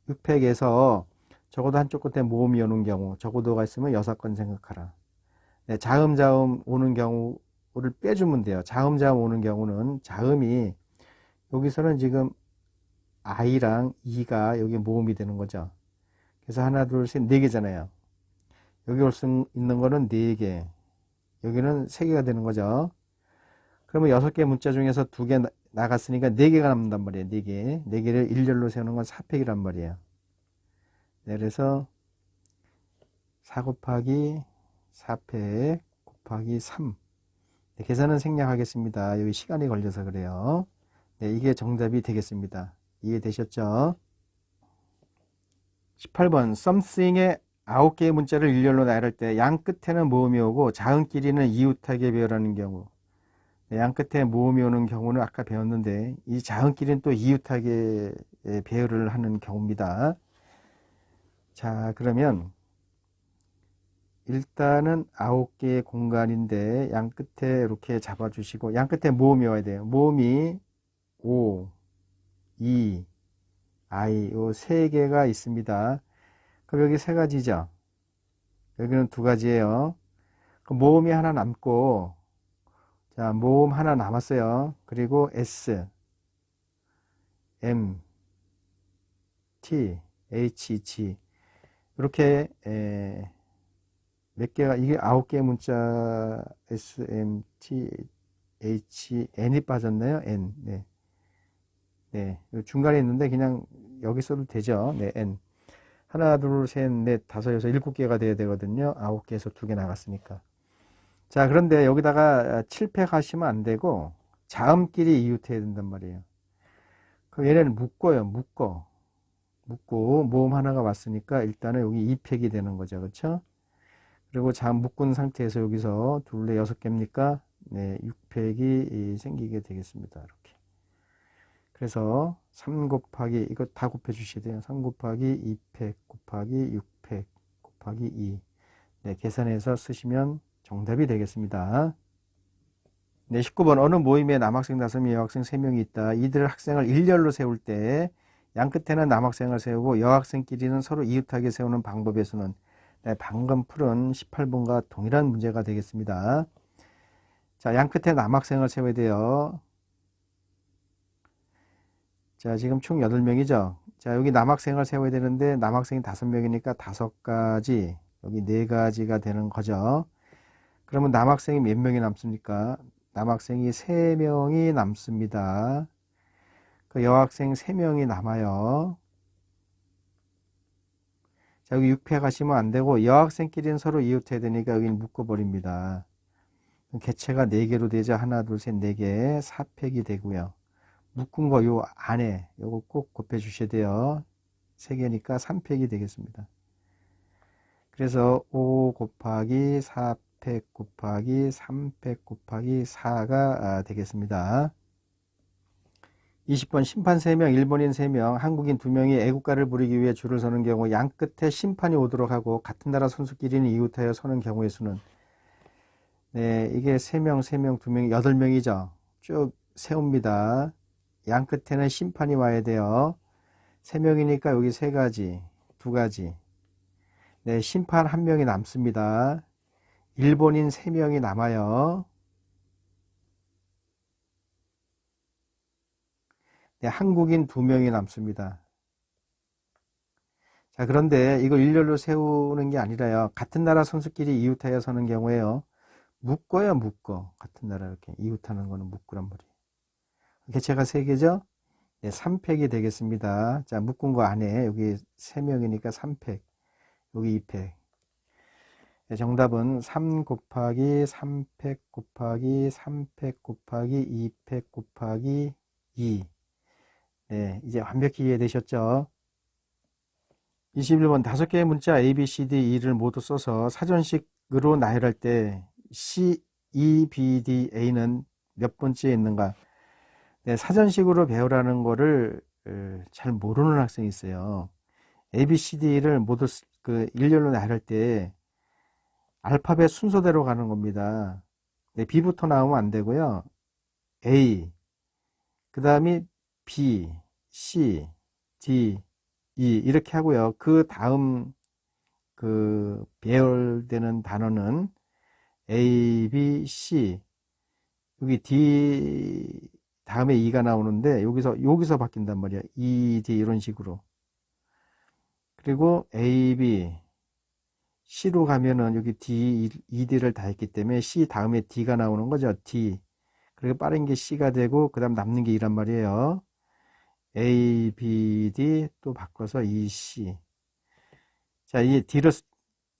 6팩에서 적어도 한쪽 끝에 모음이 오는 경우, 적어도가 있으면 6건 생각하라. 네, 자음 오는 경우를 빼주면 돼요. 자음 오는 경우는 자음이 여기서는 지금 I랑 E가 여기 모음이 되는 거죠. 그래서 하나, 둘, 셋, 4개잖아요. 여기 올 수 있는 거는 4개. 여기는 3개가 되는 거죠. 그러면 6개 문자 중에서 2개 나갔으니까 4개가 남는단 말이에요. 4개. 4개를 일렬로 세우는 건 4팩이란 말이에요. 네, 그래서 4 곱하기 4팩 곱하기 3. 네, 계산은 생략하겠습니다. 여기 시간이 걸려서 그래요. 네, 이게 정답이 되겠습니다. 이해되셨죠? 18번 something의 9개의 문자를 일렬로 나열할 때 양 끝에는 모음이 오고 자음끼리는 이웃하게 배열하는 경우. 네, 양 끝에 모음이 오는 경우는 아까 배웠는데 이 자음끼리는 또 이웃하게 배열을 하는 경우입니다. 자, 그러면 일단은 9개의 공간인데 양 끝에 이렇게 잡아주시고 양 끝에 모음이 와야 돼요. 모음이 O, E, I 요 3개가 있습니다. 그럼 여기 3가지죠. 여기는 2가지예요. 그럼 모음이 하나 남고 자, 모음 하나 남았어요. 그리고 S, M, T, H, G 이렇게 몇 개가 이게 9개의 문자 S, M, T, H, N이 빠졌네요. N. 네. 네. 중간에 있는데 그냥 여기 써도 되죠. 네, N. 하나, 둘, 셋, 넷, 다섯, 여섯, 7개가 돼야 되거든요. 9개에서 2개 나갔으니까. 자, 그런데 여기다가 7팩 하시면 안 되고 자음끼리 이웃해야 된단 말이에요. 그럼 얘네는 묶어요. 묶고 모음 하나가 왔으니까 일단은 여기 2팩이 되는 거죠. 그렇죠? 그리고 자음 묶은 상태에서 여기서 둘레 6개입니까? 네, 6팩이 생기게 되겠습니다. 이렇게. 그래서 3 곱하기 이거 다 곱해 주셔야 돼요. 3 곱하기 2팩 곱하기 6팩 곱하기 2. 네, 계산해서 쓰시면 정답이 되겠습니다. 네, 19번 어느 모임에 남학생 5명, 여학생 3명이 있다. 이들 학생을 일렬로 세울 때 양 끝에는 남학생을 세우고 여학생끼리는 서로 이웃하게 세우는 방법의 수는 네, 방금 풀은 18번과 동일한 문제가 되겠습니다. 자, 양 끝에 남학생을 세워야 돼요. 자, 지금 총 8명이죠. 자, 여기 남학생을 세워야 되는데 남학생이 5명이니까 5가지, 여기 4가지가 되는 거죠. 그러면 남학생이 몇 명이 남습니까? 남학생이 3명이 남습니다. 그 여학생 3명이 남아요. 자, 여기 6팩 하시면 안 되고 여학생끼리는 서로 이웃해야 되니까 여기는 묶어버립니다. 개체가 4개로 되죠. 하나, 둘, 셋, 4개, 4팩이 되고요. 묶은 거 요 안에 요거 꼭 곱해 주셔야 돼요. 3개니까 3팩이 되겠습니다. 그래서 5 곱하기 4팩 곱하기 3팩 곱하기 4가 되겠습니다. 20번 심판 3명, 일본인 3명, 한국인 2명이 애국가를 부르기 위해 줄을 서는 경우 양 끝에 심판이 오도록 하고 같은 나라 선수끼리는 이웃하여 서는 경우의 수는 네, 이게 3명, 3명, 2명, 8명이죠. 쭉 세웁니다. 양 끝에는 심판이 와야 돼요. 3명이니까 여기 3가지, 2가지. 네, 심판 1명이 남습니다. 일본인 3명이 남아요. 네, 한국인 2명이 남습니다. 자, 그런데 이걸 일렬로 세우는 게 아니라요. 같은 나라 선수끼리 이웃하여 서는 경우에요. 묶어요, 묶어. 같은 나라 이렇게 이웃하는 거는 묶으란 말이에요. 개체가 3개죠? 네, 3팩이 되겠습니다. 자, 묶은 거 안에 여기 3명이니까 3팩, 여기 2팩. 네, 정답은 3 곱하기 3팩 곱하기 3팩 곱하기 2팩 곱하기 2. 네, 이제 완벽히 이해되셨죠? 21번 5개의 문자 A, B, C, D, E를 모두 써서 사전식으로 나열할 때 C, EBDA는 몇 번째에 있는가? 네, 사전식으로 배우라는 거를 잘 모르는 학생이 있어요. ABCD를 모두 일렬로 나열할 때 알파벳 순서대로 가는 겁니다. 네, B부터 나오면 안 되고요. A, 그 다음이 B, C, D, E 이렇게 하고요. 그 다음 배열되는 단어는 A, B, C, 여기 D 다음에 E가 나오는데 여기서 바뀐단 말이야. E, D 이런 식으로. 그리고 A, B, C로 가면은 여기 D, E, D를 다 했기 때문에 C 다음에 D가 나오는 거죠. D. 그리고 빠른 게 C가 되고 그 다음 남는 게 E란 말이에요. A, B, D 또 바꿔서 E, C. 자, 이 D를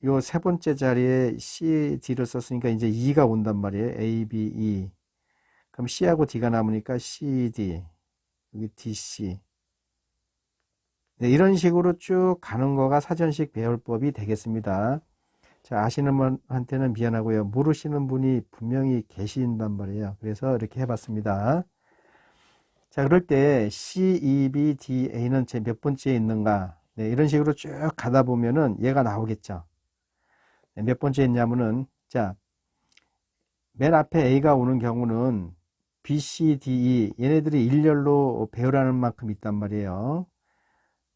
요 세 번째 자리에 C, D를 썼으니까 이제 E가 온단 말이에요. A, B, E. 그럼 C하고 D가 남으니까 C, D. 여기 D, C. 네, 이런 식으로 쭉 가는 거가 사전식 배열법이 되겠습니다. 자, 아시는 분한테는 미안하고요. 모르시는 분이 분명히 계신단 말이에요. 그래서 이렇게 해봤습니다. 자, 그럴 때 C, E, B, D, A는 제 몇 번째에 있는가? 네, 이런 식으로 쭉 가다 보면은 얘가 나오겠죠. 네, 몇 번째에 있냐면은, 자, 맨 앞에 A가 오는 경우는 B, C, D, E, 얘네들이 일렬로 배열하는 만큼 있단 말이에요.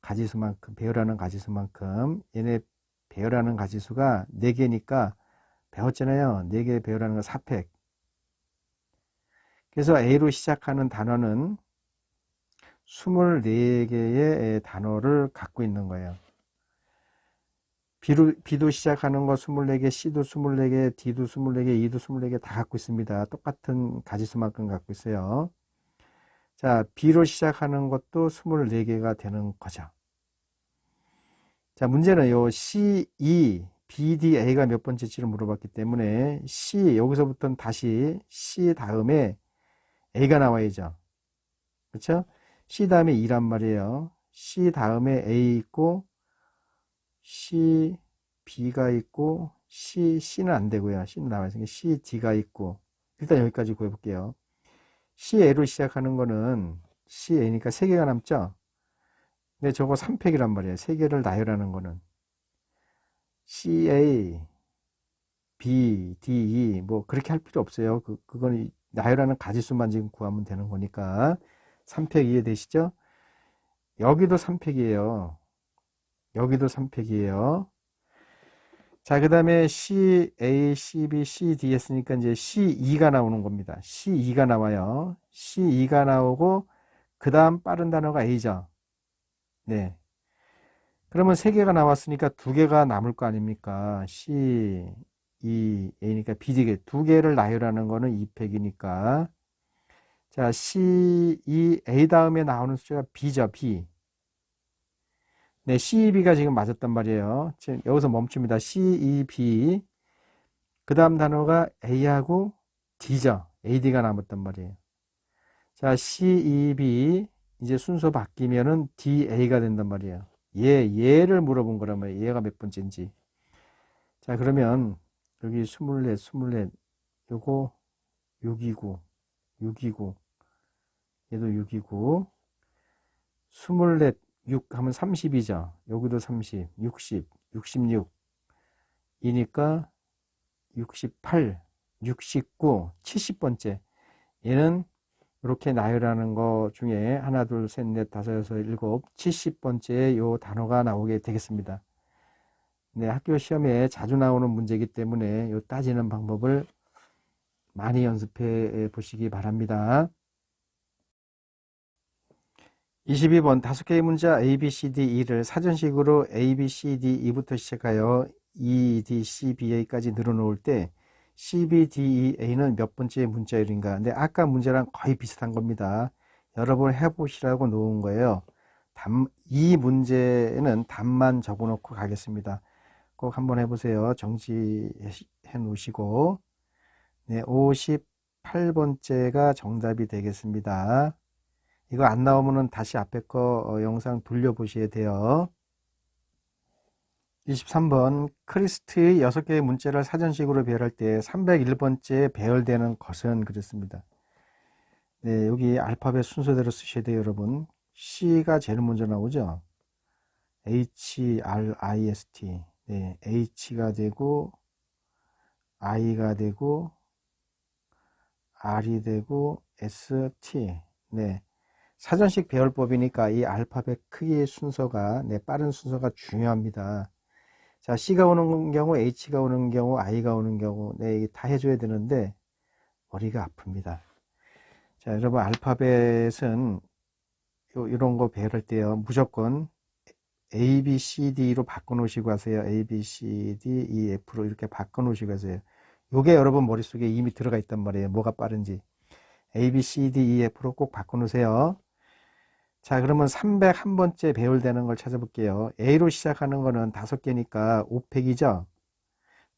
가지수만큼, 배열하는 가지수만큼. 얘네 배열하는 가지수가 4개니까 배웠잖아요. 4개 배열하는 거 4팩. 그래서 A로 시작하는 단어는 24개의 단어를 갖고 있는 거예요. B도 시작하는 거 24개, C도 24개, D도 24개, E도 24개 다 갖고 있습니다. 똑같은 가지수만큼 갖고 있어요. 자, B로 시작하는 것도 24개가 되는 거죠. 자, 문제는 요 C, E, B, D, A가 몇 번째지를 물어봤기 때문에 C, 여기서부터는 다시 C 다음에 A가 나와야죠. 그렇죠? C 다음에 E란 말이에요. C 다음에 A 있고 C, B가 있고 C는 안 되고요. C는 나와 있으니까 C, D가 있고 일단 여기까지 구해볼게요. C, A로 시작하는 거는 C, A니까 3개가 남죠? 근데 저거 3팩이란 말이에요. 3개를 나열하는 거는 C, A, B, D, E 뭐 그렇게 할 필요 없어요. 그건 나열하는 가지수만 지금 구하면 되는 거니까 3팩 이해되시죠? 여기도 3팩이에요. 여기도 3팩이에요. 자, 그 다음에 C, A, C, B, C, D 했으니까 이제 C2가 나오는 겁니다. C2가 나와요. C2가 나오고, 그 다음 빠른 단어가 A죠. 네. 그러면 3개가 나왔으니까 2개가 남을 거 아닙니까? C, E, A니까 B, D, 2개를 나열하는 거는 2팩이니까. 자, C, E, A 다음에 나오는 숫자가 B죠, B. 네, CEB가 지금 맞았단 말이에요. 지금 여기서 멈춥니다. CEB. 그 다음 단어가 A하고 D죠. AD가 남았단 말이에요. 자, CEB. 이제 순서 바뀌면은 DA가 된단 말이에요. 얘를 물어본 거란 말이에요. 얘가 몇 번째인지. 자, 그러면 여기 24, 요거 6이고, 6이고, 얘도 6이고, 24, 6 하면 30이죠. 여기도 30, 60, 66 이니까 68, 69, 70번째. 얘는 이렇게 나열하는 거 중에 하나, 둘, 셋, 넷, 다섯, 여섯, 일곱, 70번째 요 단어가 나오게 되겠습니다. 네, 학교 시험에 자주 나오는 문제이기 때문에 요 따지는 방법을 많이 연습해 보시기 바랍니다. 22번 5개의 문자 A, B, C, D, E를 사전식으로 A, B, C, D, E부터 시작하여 E, D, C, B, A까지 늘어놓을 때 C, B, D, E, A는 몇 번째 문자열인가? 근데 아까 문제랑 거의 비슷한 겁니다. 여러 번 해보시라고 놓은 거예요. 이 문제는 답만 적어놓고 가겠습니다. 꼭 한번 해보세요. 정지해 놓으시고. 네, 58번째가 정답이 되겠습니다. 이거 안 나오면은 다시 앞에 거 영상 돌려보셔야 돼요. 23번 크리스트의 6개의 문자를 사전식으로 배열할 때 301번째에 배열되는 것은 그랬습니다. 네, 여기 알파벳 순서대로 쓰셔야 돼요, 여러분. C가 제일 먼저 나오죠. HRIST. 네, H가 되고 I가 되고 R이 되고 ST. 네. 사전식 배열법이니까 이 알파벳 크기의 순서가, 네, 빠른 순서가 중요합니다. 자, C가 오는 경우, H가 오는 경우, I가 오는 경우, 네, 이게 다 해줘야 되는데, 머리가 아픕니다. 자, 여러분, 알파벳은 이런 거 배열할 때요, 무조건 A, B, C, D로 바꿔놓으시고 하세요. A, B, C, D, E, F로 이렇게 바꿔놓으시고 하세요. 요게 여러분 머릿속에 이미 들어가 있단 말이에요. 뭐가 빠른지. A, B, C, D, E, F로 꼭 바꿔놓으세요. 자, 그러면 301번째 배열되는 걸 찾아볼게요. A로 시작하는 거는 5개니까 5팩이죠.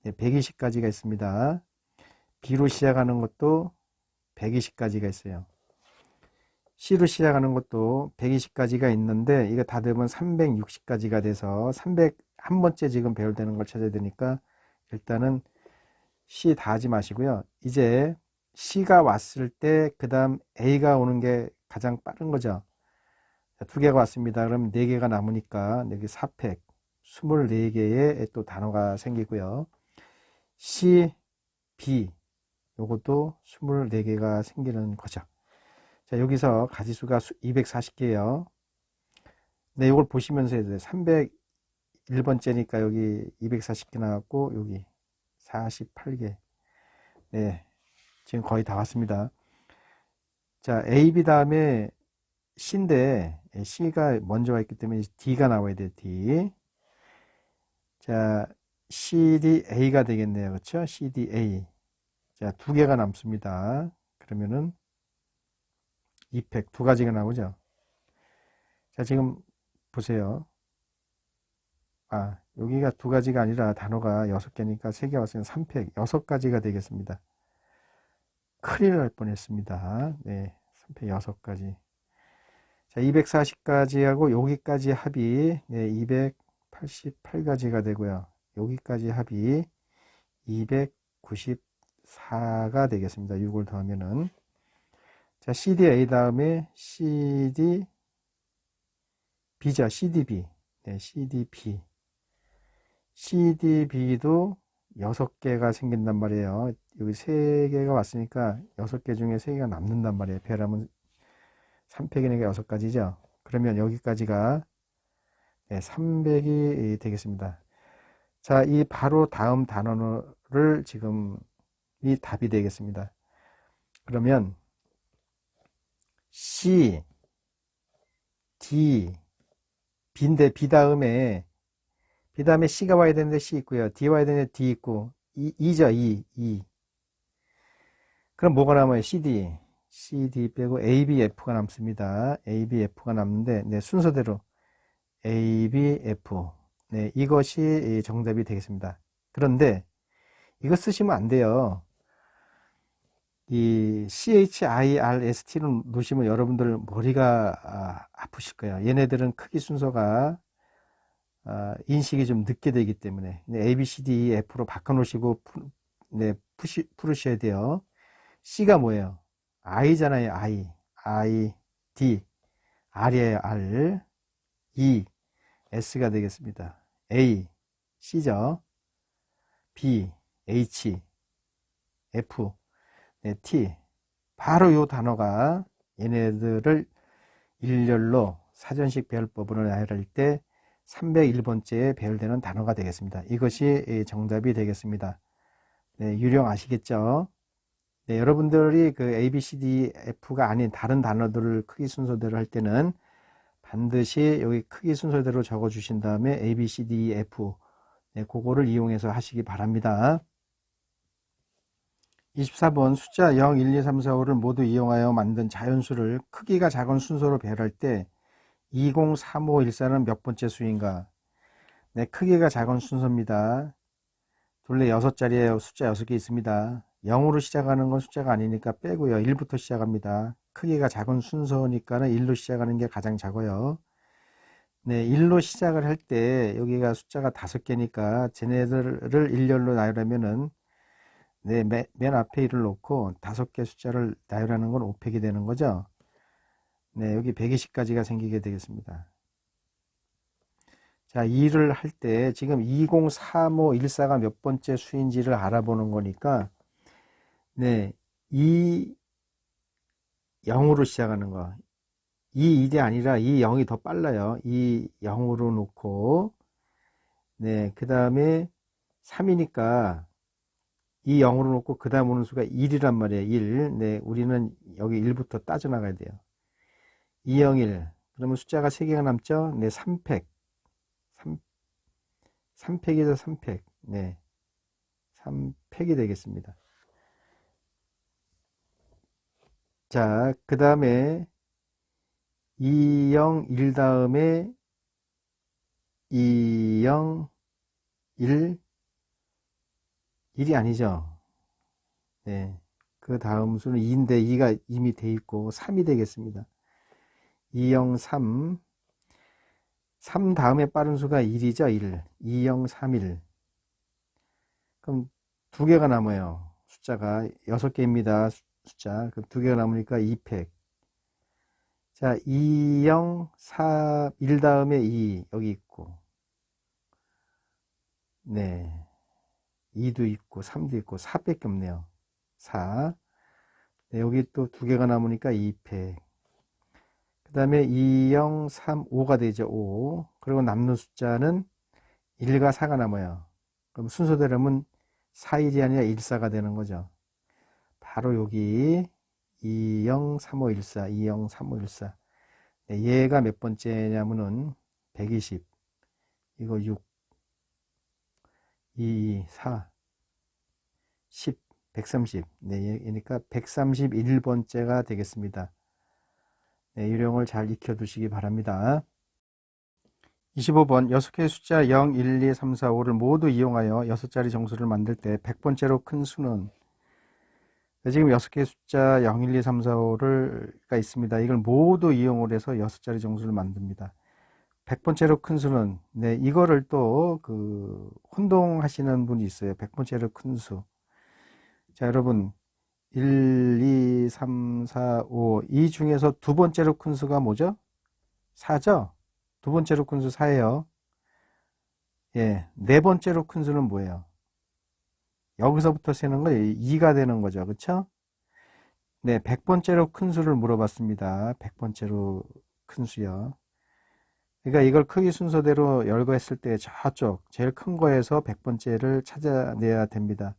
네, 120가지가 있습니다. B로 시작하는 것도 120가지가 있어요. C로 시작하는 것도 120가지가 있는데 이거 다 되면 360가지가 돼서 301번째 지금 배열되는 걸 찾아야 되니까 일단은 C 다 하지 마시고요. 이제 C가 왔을 때 그 다음 A가 오는 게 가장 빠른 거죠. 2개가 왔습니다. 그럼 4개가 남으니까 여기 4팩 24개의 또 단어가 생기고요. C, B 요것도 24개가 생기는 거죠. 자, 여기서 가지수가 240개예요. 네, 이걸 보시면서 해야 돼요. 301번째니까 여기 240개 나왔고 여기 48개. 네, 지금 거의 다 왔습니다. 자, A, B 다음에 C인데 C가 먼저 와 있기 때문에 D가 나와야 돼요. D. 자, CD, A가 되겠네요. 그렇죠? CD, A. 자, 2개가 남습니다. 그러면은 2팩 2가지가 나오죠. 자, 지금 보세요. 아, 여기가 2가지가 아니라 단어가 6개니까 3개 왔으면 3팩 6가지가 되겠습니다. 큰일 날 뻔했습니다. 네, 3팩 6가지. 자, 240가지하고 여기까지 합이, 네, 288가지가 되고요. 여기까지 합이 294가 되겠습니다. 6을 더하면은. 자, CDA 다음에 CD, B죠. CDB. 네, CDB. CDB도 6개가 생긴단 말이에요. 여기 3개가 왔으니까 6개 중에 3개가 남는단 말이에요. 배열하면 3팩이니까 6가지죠. 그러면 여기까지가 300이 되겠습니다. 자, 이 바로 다음 단어를 지금 이 답이 되겠습니다. 그러면 C, D, B인데 B 다음에 C가 와야 되는데 C 있고요. D 와야 되는데 D 있고 E죠. E. 그럼 뭐가 남아요? CD 빼고 A, B, F가 남습니다. A, B, F가 남는데 네, 순서대로 A, B, F. 네, 이것이 정답이 되겠습니다. 그런데 이거 쓰시면 안 돼요. 이 CHIRST로 놓으시면 여러분들 머리가 아프실 거예요. 얘네들은 크기 순서가 인식이 좀 늦게 되기 때문에 A, B, C, D, E, F로 바꿔놓으시고 네, 풀으셔야 돼요. C가 뭐예요? I잖아요. I, D, R이에요. R, E, S가 되겠습니다. A, C죠. B, H, F, 네, T. 바로 이 단어가 얘네들을 일렬로 사전식 배열법으로 나열할 때 301번째에 배열되는 단어가 되겠습니다. 이것이 정답이 되겠습니다. 네, 유령 아시겠죠? 네, 여러분들이 그 A, B, C, D, F가 아닌 다른 단어들을 크기 순서대로 할 때는 반드시 여기 크기 순서대로 적어 주신 다음에 A, B, C, D, F 네, 그거를 이용해서 하시기 바랍니다. 24번 숫자 0, 1, 2, 3, 4, 5를 모두 이용하여 만든 자연수를 크기가 작은 순서로 배열할 때 20, 35, 14는 몇 번째 수인가? 네, 크기가 작은 순서입니다. 둘레 6자리에 숫자 6개 있습니다. 0으로 시작하는 건 숫자가 아니니까 빼고요. 1부터 시작합니다. 크기가 작은 순서니까는 1로 시작하는 게 가장 작아요. 네, 1로 시작을 할 때 여기가 숫자가 5개니까 쟤네들을 일렬로 나열하면은 네, 맨 앞에 1을 놓고 5개 숫자를 나열하는 건 5팩이 되는 거죠. 네, 여기 120까지가 생기게 되겠습니다. 자, 2를 할 때 지금 203514가 몇 번째 수인지를 알아보는 거니까 네, 2 0으로 시작하는 거. 이 1이 아니라 이 0이 더 빨라요. 이 0으로 놓고 네, 그 다음에 3이니까 이 0으로 놓고 그 다음 오는 수가 1이란 말이에요. 1. 네, 우리는 여기 1부터 따져나가야 돼요. 201. 그러면 숫자가 3개가 남죠? 네, 3팩. 3팩이죠, 3팩. 네, 3팩이 되겠습니다. 자, 그 다음에 201 다음에 201 1이 아니죠. 네. 그 다음 수는 2인데 2가 이미 돼 있고 3이 되겠습니다. 203 3 다음에 빠른 수가 1이죠. 1 2031 그럼 2개가 남아요. 숫자가 6개입니다. 숫자 그럼 2개가 남으니까 2팩. 자, 2041 다음에 2 여기 있고 네, 2도 있고 3도 있고 4밖에 없네요. 4. 네, 여기 또 2개가 남으니까 2팩. 그 다음에 2035가 되죠. 5. 그리고 남는 숫자는 1과 4가 남아요. 그럼 순서대로 하면 41이 아니라 14가 되는 거죠. 바로 여기 203514, 203514. 네, 얘가 몇 번째냐면은 120. 이거 6, 2, 4, 10, 130. 네, 그러니까 131번째가 되겠습니다. 네, 유령을 잘 익혀두시기 바랍니다. 25번 6개의 숫자 0, 1, 2, 3, 4, 5를 모두 이용하여 6자리 정수를 만들 때 100번째로 큰 수는 지금 6개의 숫자 0, 1, 2, 3, 4, 5가 있습니다. 이걸 모두 이용을 해서 6자리 정수를 만듭니다. 100번째로 큰 수는 네, 이거를 또 혼동하시는 분이 있어요. 100번째로 큰 수. 자, 여러분 1, 2, 3, 4, 5 이 중에서 두 번째로 큰 수가 뭐죠? 4죠? 두 번째로 큰 수 4예요. 예, 네 번째로 큰 수는 뭐예요? 여기서부터 세는 거 2가 되는 거죠. 그쵸? 네, 100번째로 큰 수를 물어봤습니다. 100번째로 큰 수요. 그러니까 이걸 크기 순서대로 열거했을 때 저쪽 제일 큰 거에서 100번째를 찾아내야 됩니다.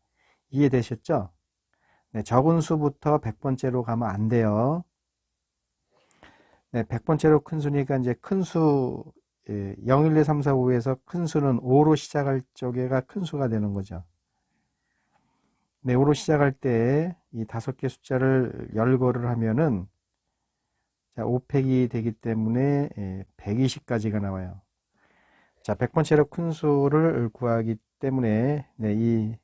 이해되셨죠? 네, 적은 수부터 100번째로 가면 안 돼요. 네, 100번째로 큰 수니까 이제 큰 수, 0, 1, 2, 3, 4, 5에서 큰 수는 5로 시작할 쪽에가 큰 수가 되는 거죠. 네, 5로 시작할 때 이 5개 숫자를 열거를 하면은 자, 5팩이 되기 때문에 120까지가 나와요. 자, 100번째로 큰 수를 구하기 때문에 네, 이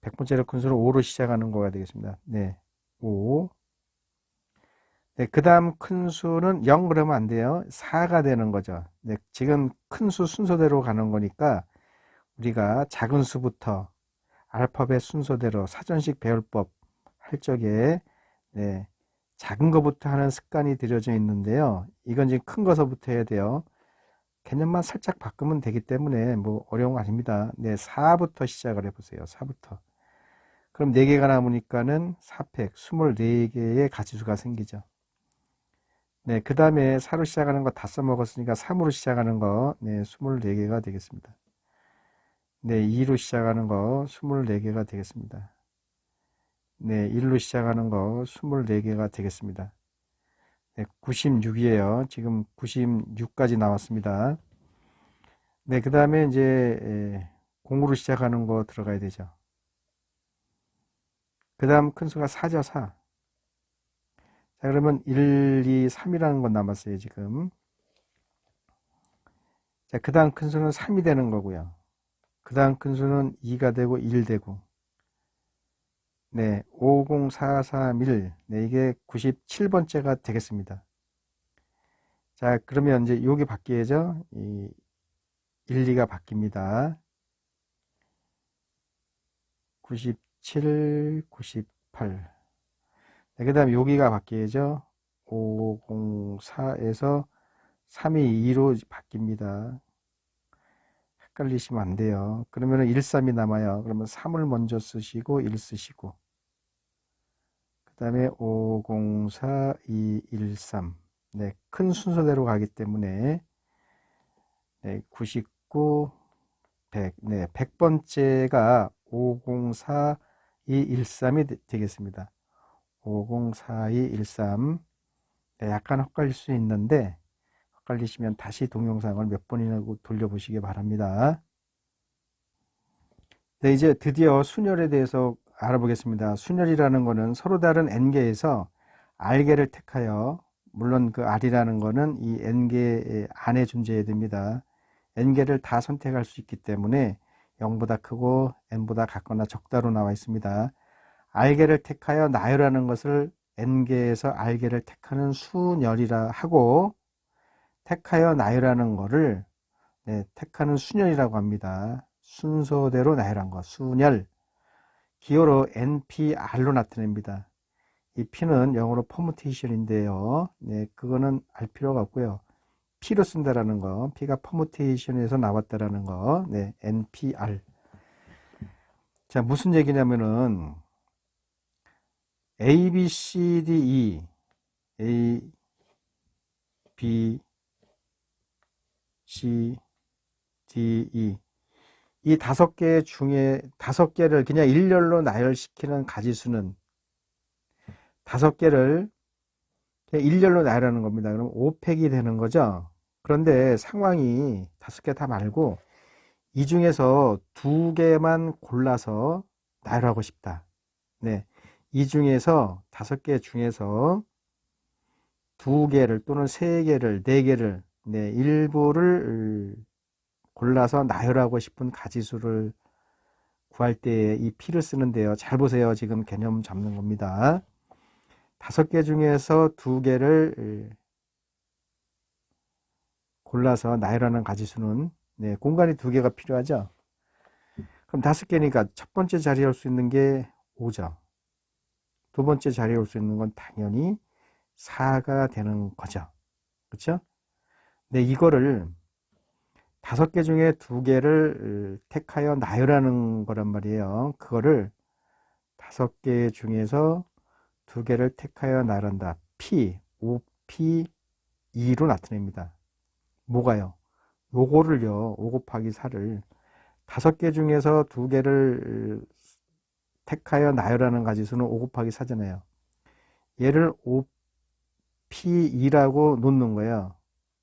100번째로 큰 수를 5로 시작하는 거가 되겠습니다. 네, 5. 네, 그 다음 큰 수는 0 그러면 안 돼요. 4가 되는 거죠. 네, 지금 큰 수 순서대로 가는 거니까 우리가 작은 수부터 알파벳 순서대로 사전식 배열법 할 적에 네, 작은 것부터 하는 습관이 들여져 있는데요. 이건 지금 큰 것부터 해야 돼요. 개념만 살짝 바꾸면 되기 때문에 뭐 어려운 거 아닙니다. 네, 4부터 시작을 해보세요. 4부터. 그럼 4개가 남으니까는 4팩, 24개의 가지수가 생기죠. 네, 그 다음에 4로 시작하는 거 다 써먹었으니까 3으로 시작하는 거, 네, 24개가 되겠습니다. 네, 2로 시작하는 거 24개가 되겠습니다. 네, 1로 시작하는 거 24개가 되겠습니다. 네, 96이에요. 지금 96까지 나왔습니다. 네, 그 다음에 이제 0으로 시작하는 거 들어가야 되죠. 그 다음 큰 수가 4죠, 4. 자, 그러면 1, 2, 3이라는 건 남았어요, 지금. 자, 그 다음 큰 수는 3이 되는 거고요. 그 다음 큰 수는 2가 되고 1 되고. 네, 50431. 네, 이게 97번째가 되겠습니다. 자, 그러면 이제 요게 바뀌어야죠. 이 1, 2가 바뀝니다. 97, 98. 네, 그 다음에 여기가 바뀌어야죠. 504에서 322로 바뀝니다. 헷갈리시면 안 돼요. 그러면 13이 남아요. 그러면 3을 먼저 쓰시고 1 쓰시고, 그 다음에 504, 213. 네, 큰 순서대로 가기 때문에 네, 99, 100. 네, 100번째가 504, 213이 되겠습니다. 504, 213. 네, 약간 헷갈릴 수 있는데 헷갈리시면 다시 동영상을 몇 번이나 돌려보시기 바랍니다. 네, 이제 드디어 순열에 대해서 알아보겠습니다. 순열이라는 것은 서로 다른 n개에서 r개를 택하여, 물론 그 r이라는 것은 이 n개 안에 존재해야 됩니다. n개를 다 선택할 수 있기 때문에 0보다 크고 n보다 같거나 적다로 나와 있습니다. r개를 택하여 나열하는 것을 n개에서 r개를 택하는 순열이라 하고, 택하여 나열하는 것을 택하는 순열이라고 합니다. 순서대로 나열한 것, 순열. 기호로 NPR로 나타냅니다. 이 P는 영어로 permutation인데요. 네, 그거는 알 필요가 없고요. P로 쓴다라는 거, P가 permutation에서 나왔다라는 거, 네, NPR. 자, 무슨 얘기냐면은 A, B, C, D, E, A, B, C, D, E. 이 5개 중에 5개를 그냥 일렬로 나열시키는 가지수는 5개를 그냥 일렬로 나열하는 겁니다. 그럼 5팩이 되는 거죠. 그런데 상황이 5개 다 말고 이 중에서 2개만 골라서 나열하고 싶다. 네. 이 중에서 5개 중에서 2개를 또는 3개를, 4개를, 네, 일부를 골라서 나열하고 싶은 가지수를 구할 때 이 P를 쓰는데요. 잘 보세요. 지금 개념 잡는 겁니다. 5개 중에서 2개를 골라서 나열하는 가지수는, 네, 공간이 2개가 필요하죠. 그럼 5개니까 첫 번째 자리에 올 수 있는 게 5죠. 두 번째 자리에 올 수 있는 건 당연히 4가 되는 거죠. 그렇죠? 네, 이거를 5개 중에 2개를 택하여 나열하는 거란 말이에요. 그거를 5개 중에서 2개를 택하여 나열한다. P, OP, 2로 나타냅니다. 뭐가요? 요거를요, 5 곱하기 4를 5개 중에서 2개를 택하여 나열하는 가지수는 5 곱하기 4잖아요. 얘를 OP2라고 놓는 거예요.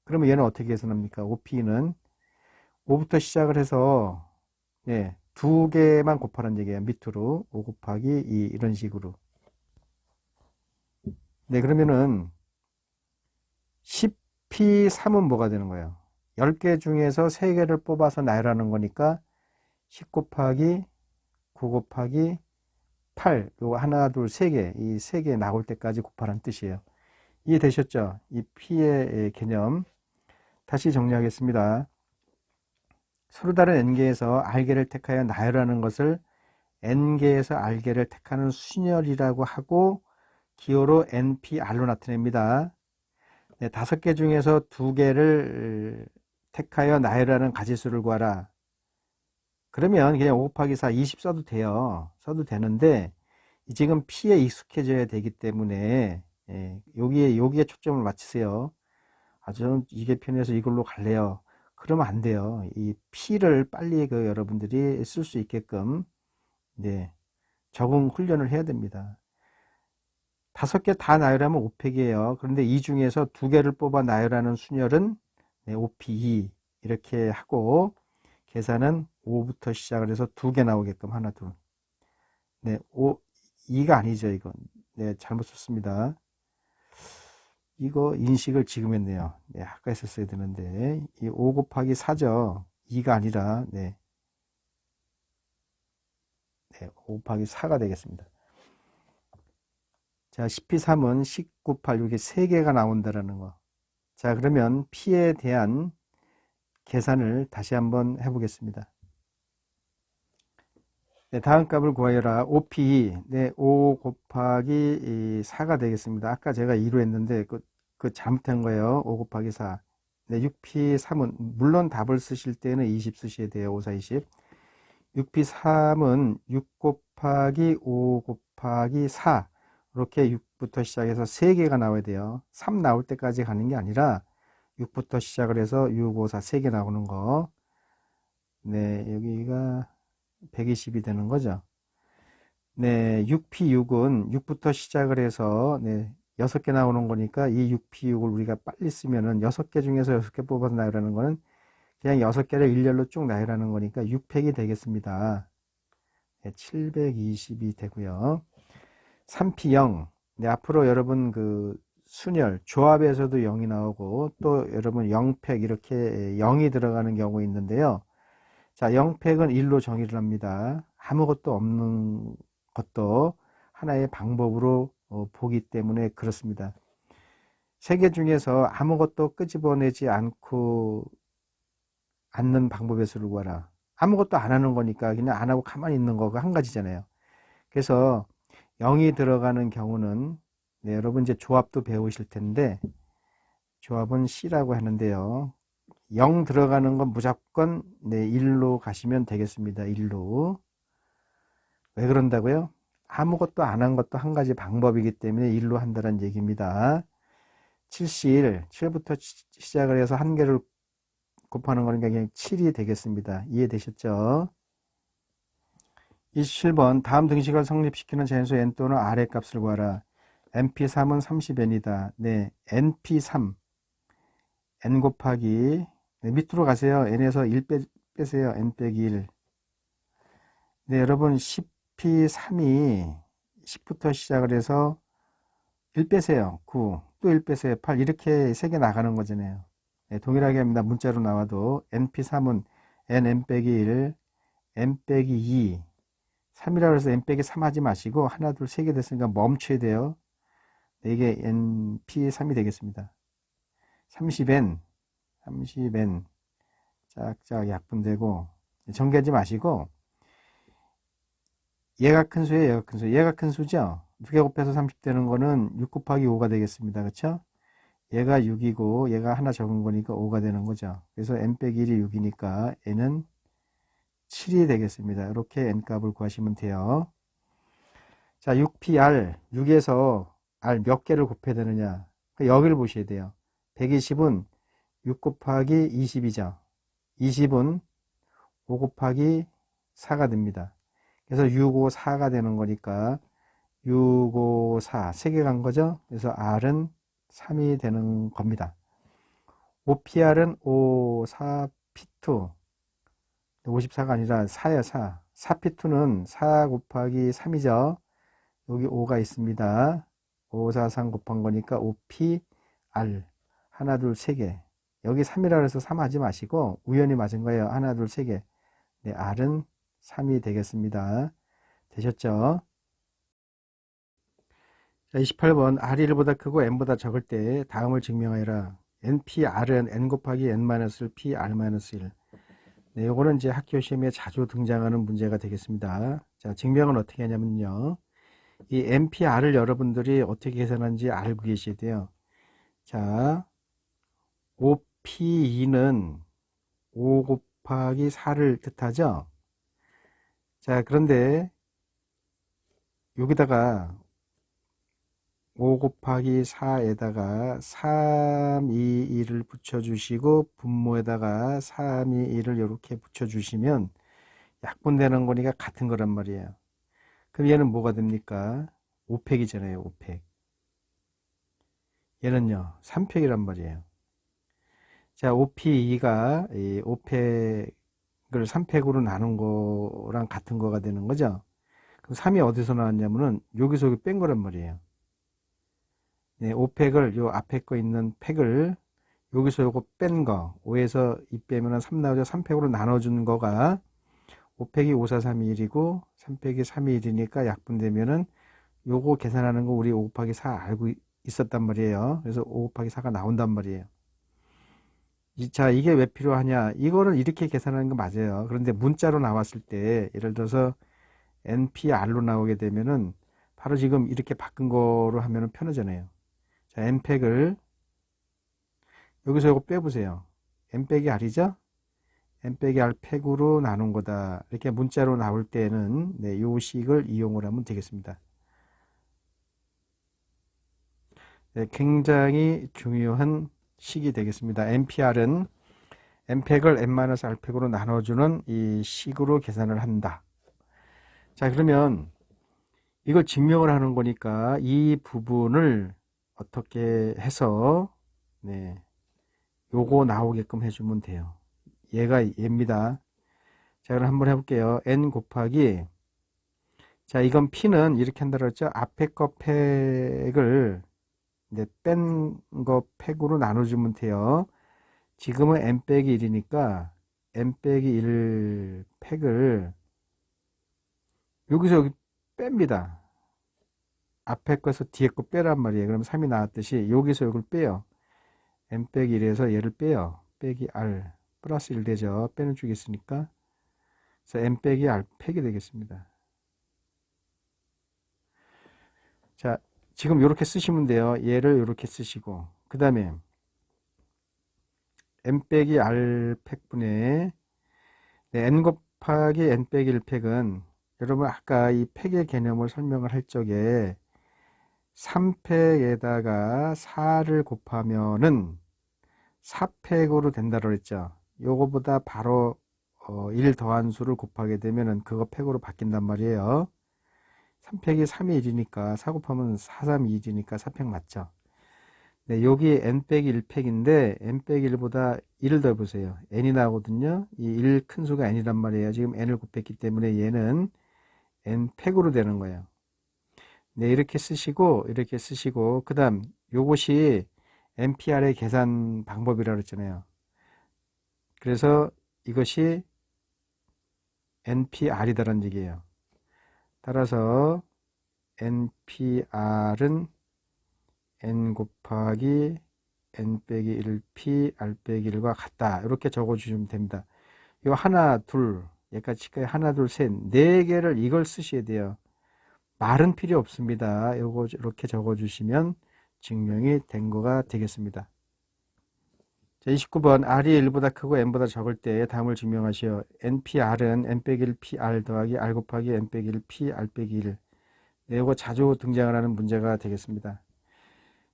그러면 얘는 어떻게 계산합니까? OP는 5부터 시작을 해서, 예, 2개만 곱하라는 얘기예요. 밑으로 5 곱하기 2 이런 식으로. 네, 그러면은 10P3은 뭐가 되는 거예요? 10개 중에서 3개를 뽑아서 나열하는 거니까 10 곱하기 9 곱하기 8, 요거 하나, 둘, 3개, 이 3개 나올 때까지 곱하라는 뜻이에요. 이해되셨죠? 이 P의 개념. 다시 정리하겠습니다. 서로 다른 n개에서 r개를 택하여 나열하는 것을 n개에서 r개를 택하는 순열이라고 하고, 기호로 NPR로 나타냅니다. 네, 5개 중에서 2개를 택하여 나열하는 가지수를 구하라. 그러면 그냥 5 곱하기 4, 20 써도 돼요. 써도 되는데, 지금 P에 익숙해져야 되기 때문에, 예, 여기에 초점을 맞추세요. 저는 이게 편해서 이걸로 갈래요. 그러면 안 돼요. 이 P를 빨리 여러분들이 쓸 수 있게끔, 네, 적응 훈련을 해야 됩니다. 5개 다 나열하면 5팩이에요. 그런데 이 중에서 2개를 뽑아 나열하는 순열은, 네, OP2 이렇게 하고, 계산은 5부터 시작을 해서 2개 나오게끔 하나, 둘. 네, 2가 아니죠, 이건. 네, 잘못 썼습니다. 이거 인식을 지금 했네요. 네, 아까 했었어야 되는데, 이 5 곱하기 4죠. 2가 아니라, 네. 네, 5 곱하기 4가 되겠습니다. 자, 10P3은 19, 8, 이게 3개가 나온다라는 거. 자, 그러면 P에 대한 계산을 다시 한번 해보겠습니다. 네, 다음 값을 구하여라. OP, 네, 5 곱하기 4가 되겠습니다. 아까 제가 2로 했는데, 그 잘못한 거예요. 5 곱하기 4. 네, 6P3은, 물론 답을 쓰실 때는 20 쓰셔야 돼요. 5, 4, 20. 6P3은 6 곱하기 5 곱하기 4. 이렇게 6부터 시작해서 3개가 나와야 돼요. 3 나올 때까지 가는 게 아니라, 6부터 시작을 해서 6, 5, 4, 3개 나오는 거. 네, 여기가 120이 되는 거죠. 네, 6P6은 6부터 시작을 해서 네, 6개 나오는 거니까 이 6P6을 우리가 빨리 쓰면은 6개 중에서 6개 뽑아서 나열하는 거는 그냥 6개를 일렬로 쭉 나열하는 거니까 6팩이 되겠습니다. 네, 720이 되고요. 3P0. 네, 앞으로 여러분 그 순열, 조합에서도 0이 나오고 또 여러분 0팩 이렇게 0이 들어가는 경우 있는데요. 자, 0팩은 1로 정의를 합니다. 아무것도 없는 것도 하나의 방법으로 보기 때문에 그렇습니다. 세 개 중에서 아무것도 끄집어내지 않는 방법의 수를 구하라. 아무것도 안 하는 거니까 그냥 안 하고 가만히 있는 거가 한 가지잖아요. 그래서 0이 들어가는 경우는 네, 여러분 이제 조합도 배우실 텐데 조합은 C라고 하는데요. 0 들어가는 건 무조건 네, 1로 가시면 되겠습니다. 1로. 왜 그런다고요? 아무것도 안 한 것도 한 가지 방법이기 때문에 1로 한다는 얘기입니다. 7부터 시작을 해서 한 개를 곱하는 거는 그냥 7이 되겠습니다. 이해되셨죠? 27번 다음 등식을 성립시키는 자연수 n 또는 r의 값을 구하라. np3은 30n이다. 네, np3 n 곱하기 네, 밑으로 가세요. n에서 1 빼세요. n 빼기 1. 네, 여러분 10p3이 10부터 시작을 해서 1 빼세요. 9, 또 1 빼세요. 8 이렇게 3개 나가는 거잖아요. 네, 동일하게 합니다. 문자로 나와도 np3은 n 빼기 1, n 빼기 2, 3이라고 해서 n 빼기 3 하지 마시고 하나, 둘, 3개 됐으니까 멈춰야 돼요. 네, 이게 np3이 되겠습니다. 30n 짝짝 약분되고 전개하지 마시고 얘가 큰 수예요. 얘가 큰 수. 얘가 큰 수죠. 2개 곱해서 30 되는 거는 6 곱하기 5가 되겠습니다. 그렇죠? 얘가 6이고 얘가 하나 적은 거니까 5가 되는 거죠. 그래서 n 빼기 1이 6이니까 n은 7이 되겠습니다. 이렇게 n 값을 구하시면 돼요. 자, 6pr 6에서 r 몇 개를 곱해야 되느냐? 여기를 보셔야 돼요. 120은 6 곱하기 20이죠. 20은 5 곱하기 4가 됩니다. 그래서 6, 5, 4가 되는 거니까 6, 5, 4 3개 간 거죠. 그래서 R은 3이 되는 겁니다. OPR은 5, 4, P2 54가 아니라 4야 4. 4P2는 4 곱하기 3이죠. 여기 5가 있습니다. 5, 4, 3 곱한 거니까 OPR 하나, 둘, 3개. 여기 3이라 해서 3 하지 마시고 우연히 맞은 거예요. 하나, 둘, 3개. 네, R은 3이 되겠습니다. 되셨죠? 자, 28번 R이 1보다 크고 n보다 적을 때 다음을 증명하여라. nPR은 n 곱하기 n-1 PR-1. 네, 요거는 이제 학교 시험에 자주 등장하는 문제가 되겠습니다. 자, 증명은 어떻게 하냐면요. 이 nPR을 여러분들이 어떻게 계산하는지 알고 계셔야 돼요. 자, OP2는 5 곱하기 4를 뜻하죠? 자, 그런데 여기다가 5 곱하기 4에다가 3, 2, 1을 붙여주시고 분모에다가 3, 2, 1을 이렇게 붙여주시면 약분되는 거니까 같은 거란 말이에요. 그럼 얘는 뭐가 됩니까? 5팩이잖아요. 5팩. 얘는요. 3팩이란 말이에요. 자, OP2가 이 5팩을 3팩으로 나눈 거랑 같은 거가 되는 거죠. 그럼 3이 어디서 나왔냐면은 여기서 여기 뺀 거란 말이에요. 네, 5팩을 요 앞에 거 있는 팩을 여기서 요거 뺀 거 5에서 2 빼면 3 나오죠. 3팩으로 나눠준 거가 5팩이 5, 4, 3, 2, 1이고 3팩이 3, 2, 1이니까 약분되면은 요거 계산하는 거 우리 5 곱하기 4 알고 있었단 말이에요. 그래서 5 곱하기 4가 나온단 말이에요. 자, 이게 왜 필요하냐? 이거를 이렇게 계산하는 거 맞아요. 그런데 문자로 나왔을 때, 예를 들어서 NPR로 나오게 되면은, 바로 지금 이렇게 바꾼 거로 하면은 편하잖아요. 자, N팩을, 여기서 이거 빼보세요. N 빼기 R이죠? N 빼기 R 팩으로 나눈 거다. 이렇게 문자로 나올 때는, 네, 요 식을 이용을 하면 되겠습니다. 네, 굉장히 중요한 식이 되겠습니다. NPR은 N팩을 N-R팩으로 나눠주는 이 식으로 계산을 한다. 자, 그러면 이걸 증명을 하는 거니까 이 부분을 어떻게 해서 네, 요거 나오게끔 해주면 돼요. 얘가 얘입니다. 자, 그럼 한번 해볼게요. N 곱하기, 자, 이건 P는 이렇게 한다고 했죠. 앞에 거 팩을 뺀 거 팩으로 나눠주면 돼요. 지금은 N 빼기 1이니까 N 빼기 1 팩을 여기서 여기 뺍니다. 앞에 거에서 뒤에 거 빼란 말이에요. 그럼 3이 나왔듯이 여기서 이걸 빼요. N 빼기 1에서 얘를 빼요. 빼기 R 플러스 1 되죠. 빼는 쪽이 있으니까. 그래서 N 빼기 R 팩이 되겠습니다. 자, 지금 이렇게 쓰시면 돼요. 얘를 이렇게 쓰시고 그 다음에 N 빼기 R 팩분의 N 곱하기 N 빼기 1 팩은 여러분 아까 이 팩의 개념을 설명을 할 적에 3팩에다가 4를 곱하면은 4팩으로 된다고 했죠. 요거보다 바로 1 더한 수를 곱하게 되면은 그거 팩으로 바뀐단 말이에요. 3팩이 3이 1이니까 4 곱하면 4, 3, 2, 1이니까 4팩 맞죠. 네, 여기 n 빼기 1팩인데 n 빼기 1보다 1을 더 보세요. n이 나오거든요. 이 1 큰 수가 n이란 말이에요. 지금 n을 곱했기 때문에 얘는 n 팩으로 되는 거예요. 네, 이렇게 쓰시고 그 다음 요것이 NPR의 계산 방법이라고 했잖아요. 그래서 이것이 NPR이다라는 얘기예요. 따라서 NPR은 N 곱하기 N 빼기 1P R 빼기 1과 같다. 이렇게 적어주시면 됩니다. 요 하나, 둘, 여기까지 하나, 둘, 셋, 네 개를 이걸 쓰셔야 돼요. 말은 필요 없습니다. 요거 이렇게 적어주시면 증명이 된 거가 되겠습니다. 자, 29번 R이 1보다 크고 N보다 적을 때 다음을 증명하시오. NPR은 N 빼기 1 PR 더하기 R 곱하기 N 빼기 1 PR 빼기 1. 네, 이거 자주 등장을 하는 문제가 되겠습니다.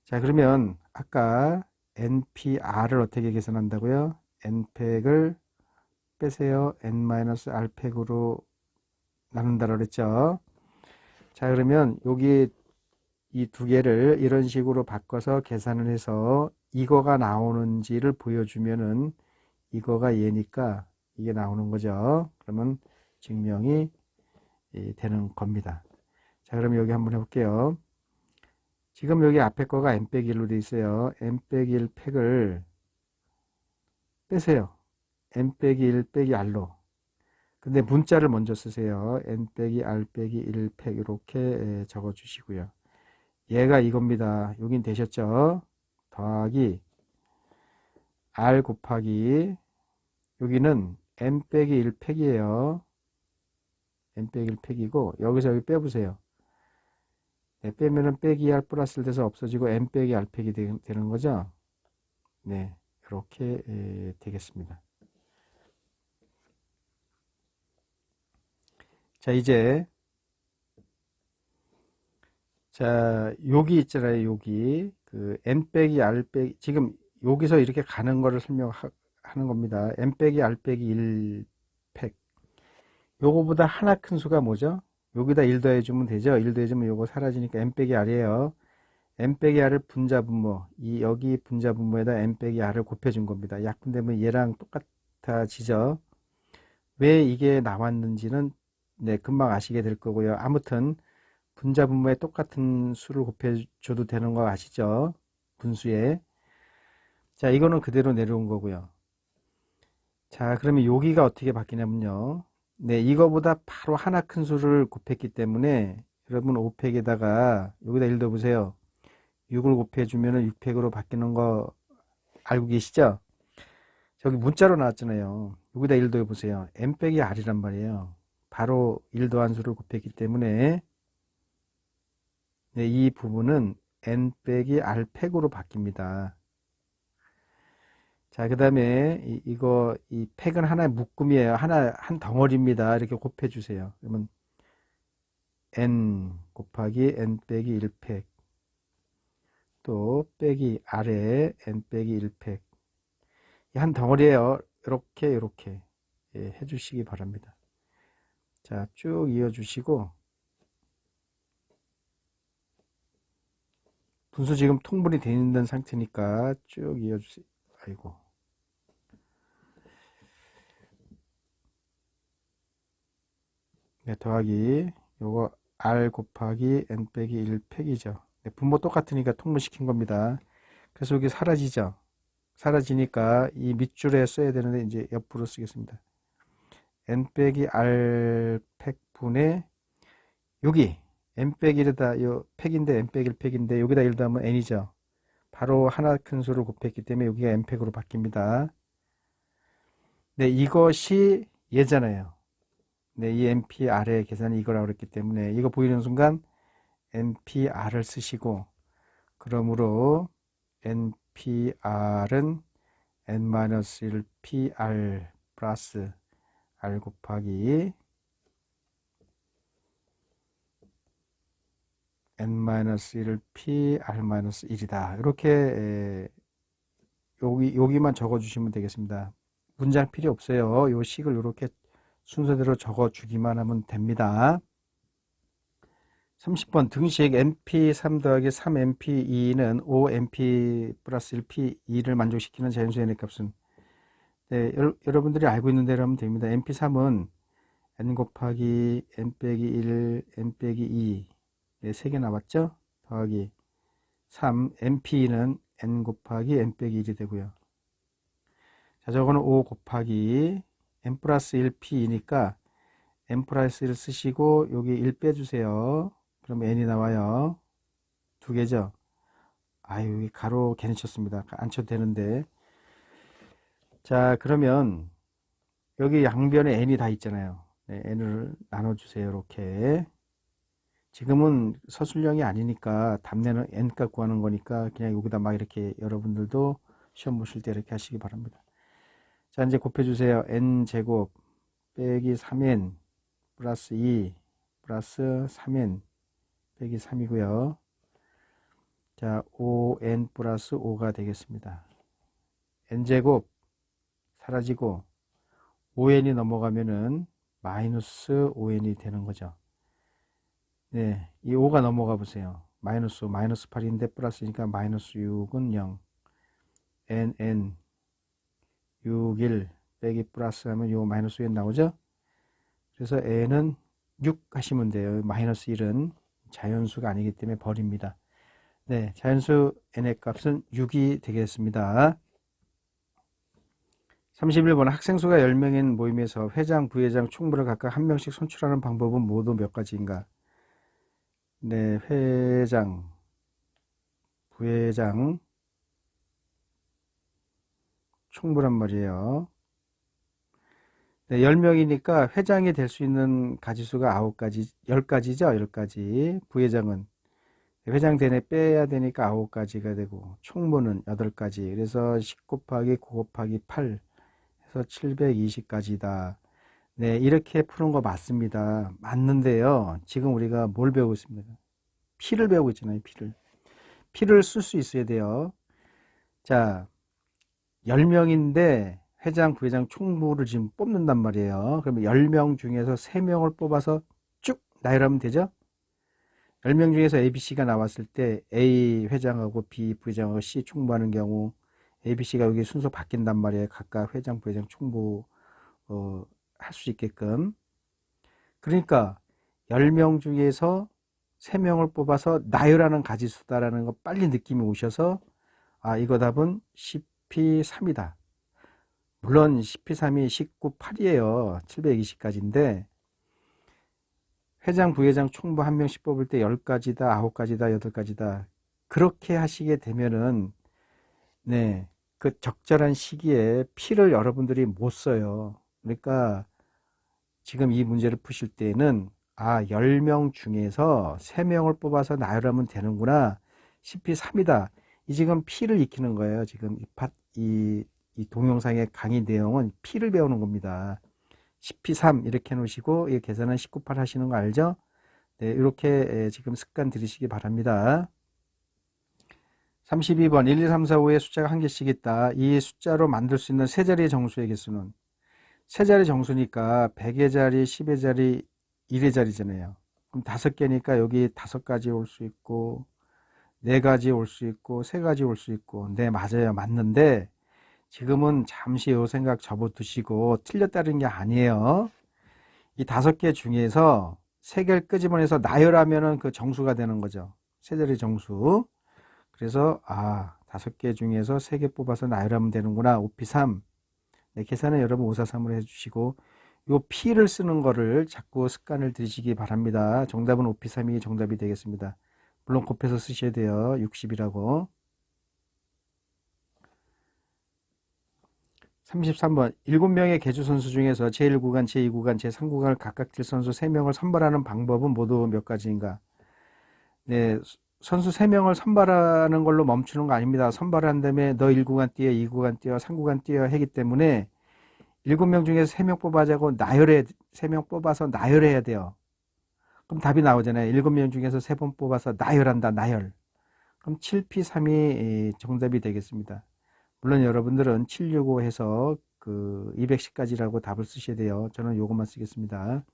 자, 그러면 아까 NPR을 어떻게 계산한다고요? N팩을 빼세요. N-R팩으로 나눈다고 그랬죠. 자, 그러면 여기 이 두 개를 이런 식으로 바꿔서 계산을 해서 이거가 나오는지를 보여주면은 이거가 얘니까 이게 나오는 거죠. 그러면 증명이 되는 겁니다. 자, 그럼 여기 한번 해볼게요. 지금 여기 앞에 거가 n 빼기 1로 되어 있어요. n 빼기 1 팩을 빼세요. n 빼기 1 빼기 r로. 근데 문자를 먼저 쓰세요. n 빼기 r 빼기 1 팩 이렇게 적어 주시고요. 얘가 이겁니다. 여긴 되셨죠? 더하기 r 곱하기 여기는 n 빼기 1 팩이에요. n 빼기 1 팩이고 여기서 여기 빼보세요. 네, 빼면은 빼기 r 플러스 1 돼서 없어지고 n 빼기 r 팩이 되는 거죠. 네, 이렇게 되겠습니다. 자, 이제 자, 여기 있잖아요. 여기 그 n 빼기 r 빼기 지금 여기서 이렇게 가는 거를 설명하는 겁니다. n 빼기 r 빼기 1 팩. 요거보다 하나 큰 수가 뭐죠? 여기다 1 더해주면 되죠. 1 더해주면 요거 사라지니까 n 빼기 r이에요. n 빼기 r을 분자분모, 여기 분자분모에다 n 빼기 r을 곱해준 겁니다. 약분되면 얘랑 똑같아지죠. 왜 이게 나왔는지는 네, 금방 아시게 될 거고요. 아무튼 분자분모에 똑같은 수를 곱해줘도 되는 거 아시죠? 분수에. 자, 이거는 그대로 내려온 거고요. 자, 그러면 여기가 어떻게 바뀌냐면요. 네, 이거보다 바로 하나 큰 수를 곱했기 때문에 여러분 5팩에다가 여기다 1 더보세요. 6을 곱해주면 6팩으로 바뀌는 거 알고 계시죠? 저기 문자로 나왔잖아요. 여기다 1 더해보세요. n 빼기 r이란 말이에요. 바로 1 더한 수를 곱했기 때문에 네, 이 부분은 n 빼기 r 팩으로 바뀝니다. 자, 그 다음에 이 팩은 하나의 묶음이에요. 한 덩어리입니다. 이렇게 곱해주세요. 그러면 n 곱하기 n 빼기 1팩 또 빼기 r에 n 빼기 1팩 한 덩어리예요. 이렇게 예, 해주시기 바랍니다. 자, 쭉 이어주시고 분수 지금 통분이 되어 있는 상태니까 쭉 이어주세요. 아이고. 네, 더하기 요거 r 곱하기 n 빼기 1 팩이죠. 네, 분모 똑같으니까 통분시킨 겁니다. 그래서 여기 사라지죠. 사라지니까 이 밑줄에 써야 되는데 이제 옆으로 쓰겠습니다. n 빼기 r 팩분의 여기 n 빼기 1이다. 요 팩인데 n 빼기 1 팩인데 여기다 1 더하면 n이죠. 바로 하나 큰 수를 곱했기 때문에 여기가 n 팩으로 바뀝니다. 네, 이것이 얘잖아요. 네, 이 NPR의 계산이 이거라고 그랬기 때문에 이거 보이는 순간 NPR을 쓰시고 그러므로 NPR은 n-1PR 플러스 R 곱하기 n-1PR-1이다. 이렇게 여기만 적어 주시면 되겠습니다. 문장 필요 없어요. 요 식을 이렇게 순서대로 적어 주기만 하면 됩니다. 30번 등식 np3 더하기 3np2는 5np 플러스 1p2를 만족시키는 자연수의 n값은 네, 여러분들이 알고 있는 대로 하면 됩니다. np3은 n 곱하기 n 빼기 1 n 빼기 2 네, 3개 나왔죠? 더하기 3 np2는 n 곱하기 n 빼기 1이 되고요. 자, 저거는 5 곱하기 n 플러스 1p이니까 n 플러스 1 쓰시고 여기 1 빼주세요. 그럼 n이 나와요. 두 개죠. 아유, 여기 가로 괜히 쳤습니다. 안 쳐도 되는데. 자, 그러면 여기 양변에 n이 다 있잖아요. 네, n을 나눠주세요. 이렇게. 지금은 서술형이 아니니까 답내는 n값 구하는 거니까 그냥 여기다 막 이렇게 여러분들도 시험 보실 때 이렇게 하시기 바랍니다. 자, 이제 곱해주세요. n제곱 빼기 3n 플러스 2 플러스 3n 빼기 3이고요. 자, 5n 플러스 5가 되겠습니다. n제곱 사라지고 5n이 넘어가면은 마이너스 5n이 되는 거죠. 네, 이 5가 넘어가 보세요. 마이너스 5, 마이너스 8인데 플러스니까 마이너스 6은 0. nn 6, 1 빼기 플러스 하면 요 마이너스 1 나오죠? 그래서 n은 6 하시면 돼요. 마이너스 1은 자연수가 아니기 때문에 버립니다. 네, 자연수 n의 값은 6이 되겠습니다. 31번 학생 수가 10명인 모임에서 회장, 부회장, 총무를 각각 한 명씩 선출하는 방법은 모두 몇 가지인가? 네, 회장, 부회장, 총무란 말이에요. 네, 10명이니까 회장이 될 수 있는 가지수가 9가지, 10가지죠? 10가지. 부회장은 회장 되네 빼야 되니까 9가지가 되고 총무는 8가지. 그래서 10 곱하기 9 곱하기 8 해서 720가지다. 네, 이렇게 푸는 거 맞습니다. 맞는데요. 지금 우리가 뭘 배우고 있습니까? 피를 배우고 있잖아요. 피를 쓸 수 있어야 돼요. 자, 10명인데 회장, 부회장, 총무를 지금 뽑는단 말이에요. 그러면 10명 중에서 3명을 뽑아서 쭉 나열하면 되죠? 10명 중에서 A, B, C가 나왔을 때 A 회장하고 B 부회장하고 C 총무하는 경우 A, B, C가 여기 순서 바뀐단 말이에요. 각각 회장, 부회장, 총무 할 수 있게끔. 그러니까 10명 중에서 3명을 뽑아서 나열하는 가지수다라는 거 빨리 느낌이 오셔서 아, 이거 답은 10P3이다. 물론 10P3이 19, 8이에요. 720가지인데 회장, 부회장, 총무 한 명씩 뽑을 때 10가지다, 9가지다, 8가지다. 그렇게 하시게 되면은 네, 그 적절한 시기에 피를 여러분들이 못 써요. 그러니까 지금 이 문제를 푸실 때는 10명 중에서 3명을 뽑아서 나열하면 되는구나. 10피 3이다. 이 지금 피를 익히는 거예요. 지금 이 동영상의 강의 내용은 피를 배우는 겁니다. 10피 3 이렇게 놓으시고 이 계산은 19,8 하시는 거 알죠? 네, 이렇게 지금 습관 들이시기 바랍니다. 32번 1, 2, 3, 4, 5의 숫자가 한 개씩 있다. 이 숫자로 만들 수 있는 세 자리의 정수의 개수는 세 자리 정수니까 100의 자리, 10의 자리, 1의 자리잖아요. 그럼 5개니까 여기 5가지 올 수 있고 4가지 올 수 있고 3가지 올 수 있고 네 맞아요. 맞는데 지금은 잠시 요 생각 접어두시고 틀렸다는 게 아니에요. 이 5개 중에서 3개를 끄집어내서 나열하면은 그 정수가 되는 거죠. 세 자리 정수. 그래서 5개 중에서 3개 뽑아서 나열하면 되는구나. 5P3. 네, 계산은 여러분 543으로 해주시고 요 P를 쓰는 거를 자꾸 습관을 들이시기 바랍니다. 정답은 5P3이 정답이 되겠습니다. 물론 곱해서 쓰셔야 돼요. 60이라고. 33번 7명의 계주 선수 중에서 제1구간, 제2구간, 제3구간을 각각 뛸 선수 3명을 선발하는 방법은 모두 몇 가지인가? 네, 선수 3명을 선발하는 걸로 멈추는 거 아닙니다. 선발한 다음에 너 1구간 뛰어, 2구간 뛰어, 3구간 뛰어 하기 때문에 7명 중에서 3명 뽑아자고 3명 뽑아서 나열해야 돼요. 그럼 답이 나오잖아요. 7명 중에서 3번 뽑아서 나열한다, 나열. 그럼 7P3이 정답이 되겠습니다. 물론 여러분들은 765 해서 그 210까지라고 답을 쓰셔야 돼요. 저는 요것만 쓰겠습니다.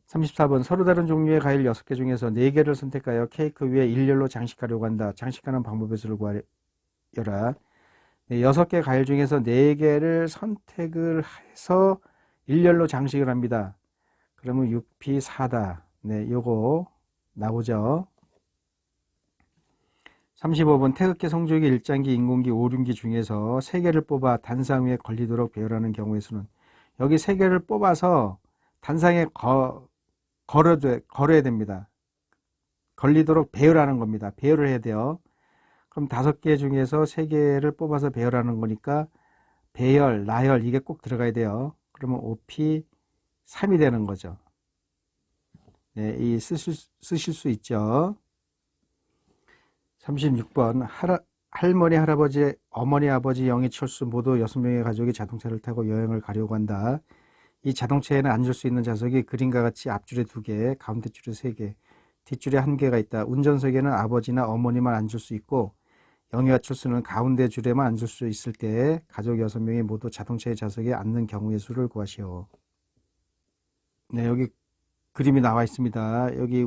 34번 서로 다른 종류의 과일 6개 중에서 4개를 선택하여 케이크 위에 일렬로 장식하려고 한다. 장식하는 방법의 수를 구하여라. 네, 6개 과일 중에서 4개를 선택을 해서 일렬로 장식을 합니다. 그러면 6P4다. 네, 요거 나오죠. 35번 태극기, 성조기, 일장기, 인공기, 오륜기 중에서 3개를 뽑아 단상 위에 걸리도록 배열하는 경우의 수는 여기 3개를 뽑아서 단상에 걸어야 됩니다. 걸리도록 배열하는 겁니다. 배열을 해야 돼요. 그럼 5개 중에서 3개를 뽑아서 배열하는 거니까 배열, 나열 이게 꼭 들어가야 돼요. 그러면 5P3이 되는 거죠. 네, 이 쓰실 수 있죠. 36번 할머니, 할아버지, 어머니, 아버지, 영희, 철수 모두 6명의 가족이 자동차를 타고 여행을 가려고 한다. 이 자동차에는 앉을 수 있는 좌석이 그림과 같이 앞줄에 2개, 가운데 줄에 3개, 뒷줄에 1개가 있다. 운전석에는 아버지나 어머니만 앉을 수 있고 영희와 철수는 가운데 줄에만 앉을 수 있을 때 가족 6명이 모두 자동차의 좌석에 앉는 경우의 수를 구하시오. 네, 여기 그림이 나와 있습니다. 여기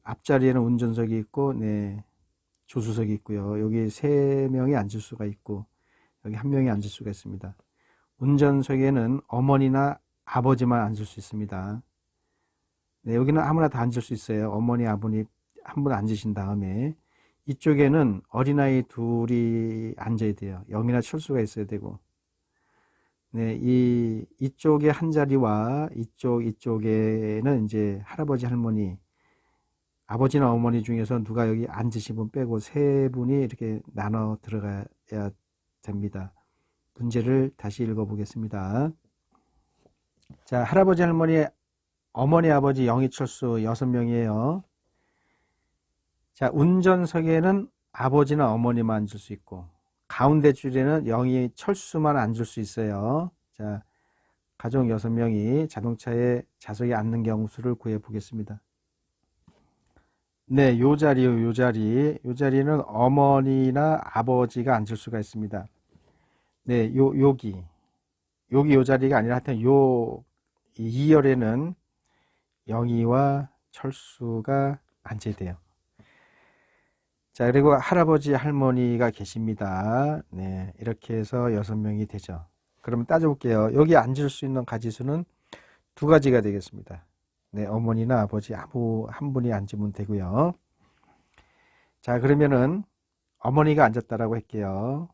앞자리에는 운전석이 있고, 네, 조수석이 있고요. 여기 3명이 앉을 수가 있고, 여기 1명이 앉을 수가 있습니다. 운전석에는 어머니나 아버지만 앉을 수 있습니다. 네, 여기는 아무나 다 앉을 수 있어요. 어머니, 아버님 한 분 앉으신 다음에 이쪽에는 어린아이 2이 앉아야 돼요. 영이나 철수가 있어야 되고. 네, 이쪽에 한 자리와 이쪽에는 이제 할아버지, 할머니, 아버지나 어머니 중에서 누가 여기 앉으신 분 빼고 3분이 이렇게 나눠 들어가야 됩니다. 문제를 다시 읽어보겠습니다. 자, 할아버지, 할머니, 어머니, 아버지, 영희, 철수 6명이에요. 자, 운전석에는 아버지나 어머니만 앉을 수 있고 가운데 줄에는 영희, 철수만 앉을 수 있어요. 자, 가족 6명이 자동차에 좌석에 앉는 경우 수를 구해 보겠습니다. 네, 요 자리는 어머니나 아버지가 앉을 수가 있습니다. 네, 여기 요 자리가 아니라 하여튼 요 2열에는 영희와 철수가 앉아야 돼요. 자, 그리고 할아버지, 할머니가 계십니다. 네, 이렇게 해서 6명이 되죠. 그러면 따져볼게요. 여기 앉을 수 있는 가지수는 2가지가 되겠습니다. 네, 어머니나 아버지 아무 한 분이 앉으면 되고요. 자, 그러면은 어머니가 앉았다라고 할게요.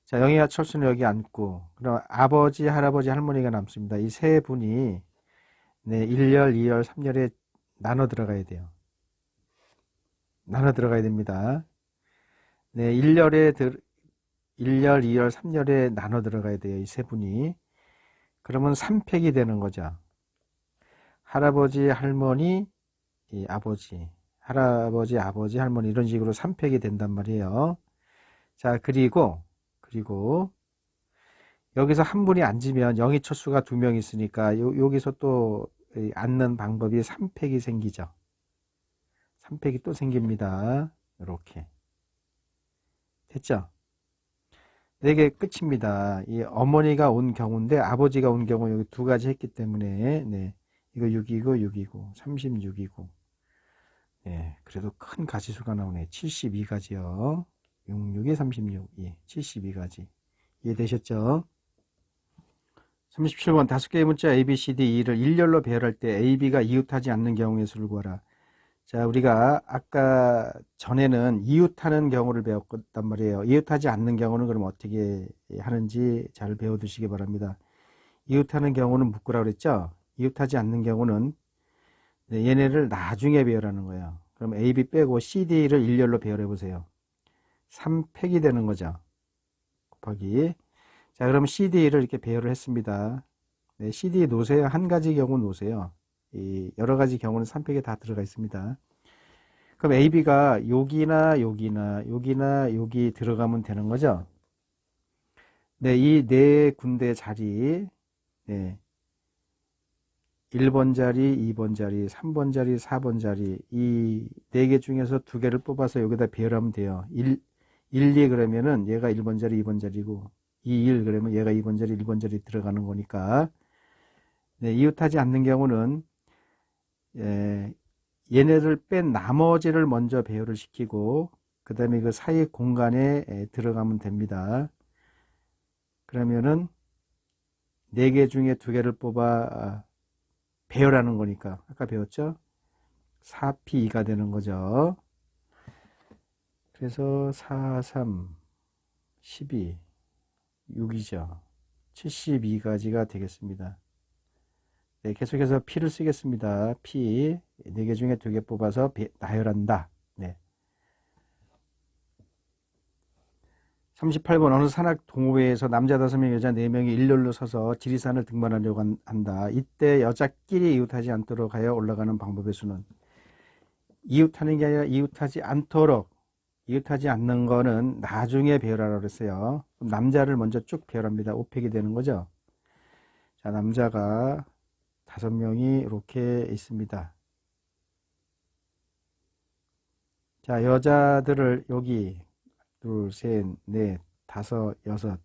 자, 영희와 철수는 여기 앉고, 그럼 아버지, 할아버지, 할머니가 남습니다. 이 3분이 네, 1열, 2열, 3열에 나눠 들어가야 돼요. 나눠 들어가야 됩니다. 네, 1열, 2열, 3열에 나눠 들어가야 돼요. 이 세 분이. 그러면 3팩이 되는 거죠. 할아버지, 할머니, 이 아버지. 할아버지, 아버지, 할머니 이런 식으로 3팩이 된단 말이에요. 자, 그리고 여기서 한 분이 앉으면 영의처수가 2명 있으니까 여기서 또 앉는 방법이 3팩이 생기죠. 3팩이 또 생깁니다. 이렇게. 됐죠? 4개 끝입니다. 이 어머니가 온 경우인데 아버지가 온 경우 여기 2가지 했기 때문에 네, 이거 6이고 6이고 36이고 네, 그래도 큰 가지수가 나오네. 72가지요. 6, 6에 36, 예, 72가지. 이해되셨죠? 37번 5개의 문자 A, B, C, D, E를 일렬로 배열할 때 A, B가 이웃하지 않는 경우의 수를 구하라. 자, 우리가 아까 전에는 이웃하는 경우를 배웠단 말이에요. 이웃하지 않는 경우는 그럼 어떻게 하는지 잘 배워두시기 바랍니다. 이웃하는 경우는 묶으라고 그랬죠? 이웃하지 않는 경우는 얘네를 나중에 배열하는 거예요. 그럼 A, B 빼고 C, D를 일렬로 배열해 보세요. 3팩이 되는 거죠. 곱하기. 자, 그럼 C, D를 이렇게 배열을 했습니다. 네, C, D 놓으세요. 한 가지 경우 놓으세요. 이 여러 가지 경우는 3팩에 다 들어가 있습니다. 그럼 AB가 여기나 여기 들어가면 되는 거죠. 네, 이 네 군데 자리, 네, 1번 자리, 2번 자리, 3번 자리, 4번 자리, 이 네 개 중에서 2개를 뽑아서 여기다 배열하면 돼요. 1, 2 그러면은 얘가 1번 자리, 2번 자리고, 2, 1 그러면 얘가 2번 자리, 1번 자리 들어가는 거니까, 네, 이웃하지 않는 경우는, 얘네를 뺀 나머지를 먼저 배열을 시키고 그 다음에 그 사이 공간에 들어가면 됩니다. 그러면은 4개 중에 2개를 뽑아 배열하는 거니까 아까 배웠죠? 4P2가 되는 거죠. 그래서 4, 3, 12, 6이죠. 72가지가 되겠습니다. 네, 계속해서 P를 쓰겠습니다. P 4개 중에 2개 뽑아서 나열한다. 네. 38번 어느 산악 동호회에서 남자 5명 여자 4명이 일렬로 서서 지리산을 등반하려고 한다. 이때 여자끼리 이웃하지 않도록 하여 올라가는 방법의 수는 이웃하는 게 아니라 이웃하지 않도록 이웃하지 않는 거는 나중에 배열하라고 그랬어요. 남자를 먼저 쭉 배열합니다. 5팩이 되는 거죠. 자, 남자가 5명이 이렇게 있습니다. 자, 여자들을 여기 둘, 셋, 넷, 다섯, 여섯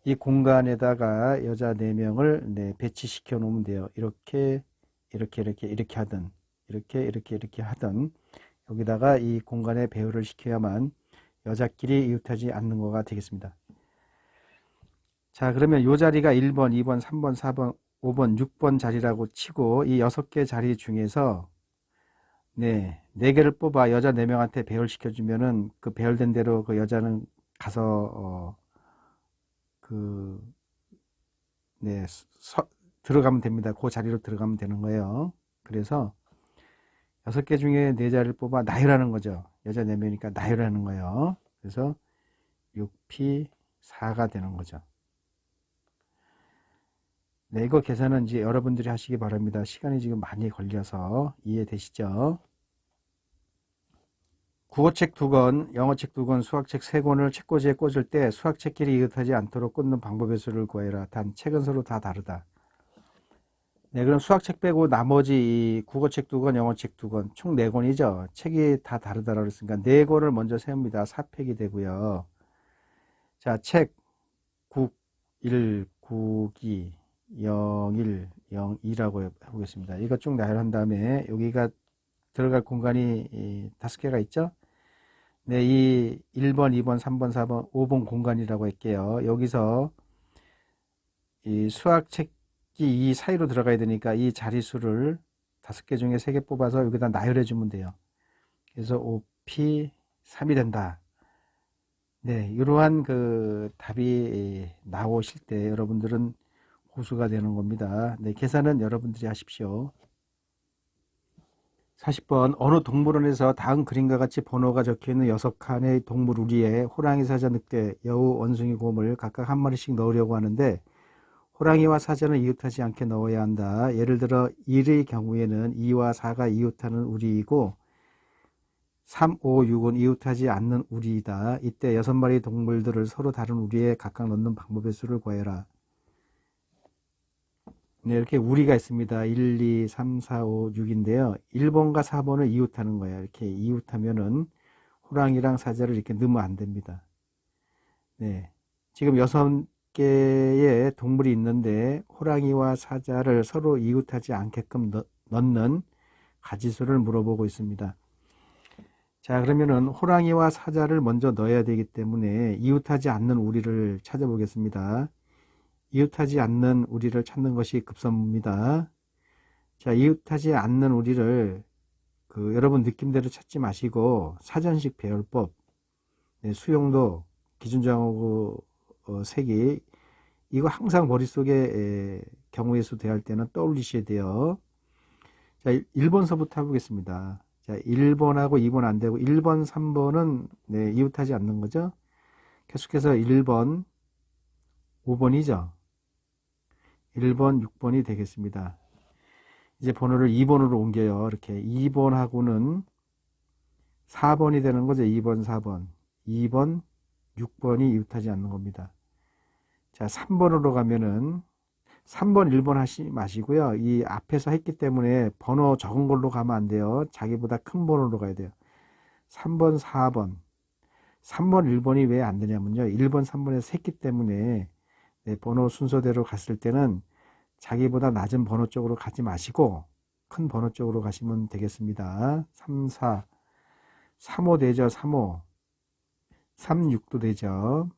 이 공간에다가 여자 4명을 배치시켜 놓으면 돼요. 이렇게 하든 이렇게 하든 여기다가 이 공간에 배열을 시켜야만 여자끼리 이웃하지 않는 거가 되겠습니다. 자, 그러면 이 자리가 1번, 2번, 3번, 4번, 5번, 6번 자리라고 치고 이 6개 자리 중에서 4개를 뽑아 여자 4명한테 배열시켜주면은 그 배열된 대로 그 여자는 가서 들어가면 됩니다. 그 자리로 들어가면 되는 거예요. 그래서 6개 중에 4자리를 뽑아 나열하는 거죠. 여자 4명이니까 나열하는 거예요. 그래서 6P4가 되는 거죠. 네, 이거 계산은 이제 여러분들이 하시기 바랍니다. 시간이 지금 많이 걸려서 이해되시죠? 국어책 2권, 영어책 2권, 수학책 3권을 책꽂이에 꽂을 때 수학책끼리 이웃하지 않도록 꽂는 방법의 수를 구하여라. 단 책은 서로 다 다르다. 네, 그럼 수학책 빼고 나머지 이 국어책 2권, 영어책 2권, 총 4권이죠. 책이 다 다르다고 그랬으니까 4권을 먼저 세웁니다. 4팩이 되고요. 자, 책 국 1, 국 2, 01, 02라고 해보겠습니다. 이거 쭉 나열한 다음에 여기가 들어갈 공간이 5개가 있죠. 네, 이 1번, 2번, 3번, 4번, 5번 공간이라고 할게요. 여기서 이 수학책이 이 사이로 들어가야 되니까 이 자리수를 5개 중에 3개 뽑아서 여기다 나열해 주면 돼요. 그래서 5P3이 된다. 네, 이러한 그 답이 나오실 때 여러분들은 고수가 되는 겁니다. 네, 계산은 여러분들이 하십시오. 40번 어느 동물원에서 다음 그림과 같이 번호가 적혀있는 6칸의 동물 우리에 호랑이, 사자, 늑대, 여우, 원숭이, 곰을 각각 한 마리씩 넣으려고 하는데 호랑이와 사자는 이웃하지 않게 넣어야 한다. 예를 들어 1의 경우에는 2와 4가 이웃하는 우리이고 3, 5, 6은 이웃하지 않는 우리이다. 이때 6마리 동물들을 서로 다른 우리에 각각 넣는 방법의 수를 구해라. 네, 이렇게 우리가 있습니다. 1, 2, 3, 4, 5, 6인데요. 1번과 4번을 이웃하는 거예요. 이렇게 이웃하면은 호랑이랑 사자를 이렇게 넣으면 안 됩니다. 네. 지금 6개의 동물이 있는데 호랑이와 사자를 서로 이웃하지 않게끔 넣는 가지수를 물어보고 있습니다. 자, 그러면은 호랑이와 사자를 먼저 넣어야 되기 때문에 이웃하지 않는 우리를 찾아보겠습니다. 이웃하지 않는 우리를 찾는 것이 급선무입니다. 자, 이웃하지 않는 우리를 여러분 느낌대로 찾지 마시고 사전식 배열법, 네, 수용도, 기준정하고 색이 이거 항상 머릿속에 경우의 수 대할 때는 떠올리셔야 돼요. 자, 1번서부터 해보겠습니다. 자, 1번하고 2번 안 되고 1번, 3번은 네, 이웃하지 않는 거죠. 계속해서 1번, 5번이죠. 1번, 6번이 되겠습니다. 이제 번호를 2번으로 옮겨요. 이렇게 2번하고는 4번이 되는 거죠. 2번, 4번. 2번, 6번이 이웃하지 않는 겁니다. 자, 3번으로 가면은 3번, 1번 하시 마시고요. 이 앞에서 했기 때문에 번호 적은 걸로 가면 안 돼요. 자기보다 큰 번호로 가야 돼요. 3번, 4번. 3번, 1번이 왜 안 되냐면요. 1번, 3번에서 했기 때문에 네, 번호 순서대로 갔을 때는 자기보다 낮은 번호 쪽으로 가지 마시고 큰 번호 쪽으로 가시면 되겠습니다. 3, 4, 3, 5 되죠. 3, 5. 3, 6도 되죠.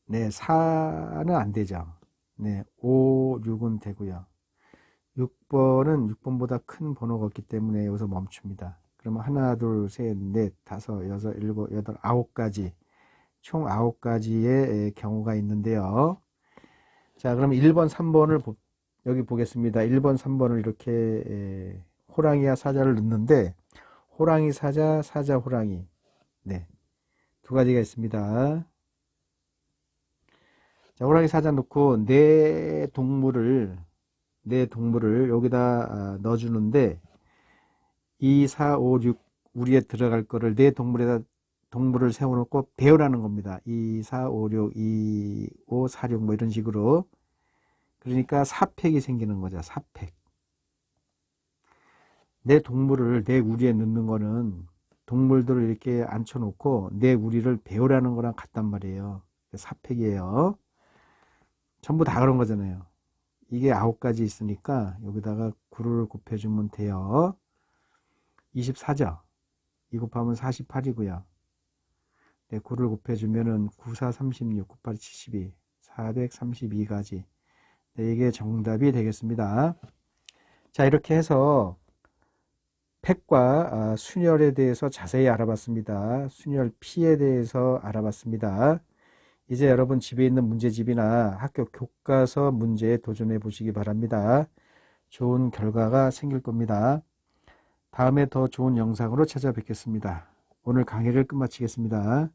네, 4는 안 되죠. 네, 5, 6은 되고요. 6번은 6번보다 큰 번호가 없기 때문에 여기서 멈춥니다. 그러면 하나, 둘, 셋, 넷, 다섯, 여섯, 일곱, 여덟, 9가지. 총 9가지의 경우가 있는데요. 자, 그럼 1번, 3번을 여기 보겠습니다. 1번, 3번을 이렇게 호랑이와 사자를 넣는데 호랑이, 사자, 사자, 호랑이. 네, 두 가지가 있습니다. 자, 호랑이, 사자 넣고 네 동물을 여기다 넣어주는데 2, 4, 5, 6 우리에 들어갈 거를 네 동물에다 동물을 세워놓고 배열하는 겁니다. 2, 4, 5, 6, 2, 5, 4, 6 뭐 이런 식으로. 그러니까 4팩이 생기는 거죠. 4팩. 내 동물을 내 우리에 넣는 거는 동물들을 이렇게 앉혀놓고 내 우리를 배열하는 거랑 같단 말이에요. 4팩이에요. 전부 다 그런 거잖아요. 이게 9가지 있으니까 여기다가 9를 곱해주면 돼요. 24죠. 2 곱하면 48이고요. 네, 9를 곱해주면은 9, 4, 36, 9, 8, 72, 432가지. 네, 이게 정답이 되겠습니다. 자, 이렇게 해서 팩과 순열에 대해서 자세히 알아봤습니다. 순열 P에 대해서 알아봤습니다. 이제 여러분 집에 있는 문제집이나 학교 교과서 문제에 도전해 보시기 바랍니다. 좋은 결과가 생길 겁니다. 다음에 더 좋은 영상으로 찾아뵙겠습니다. 오늘 강의를 끝마치겠습니다.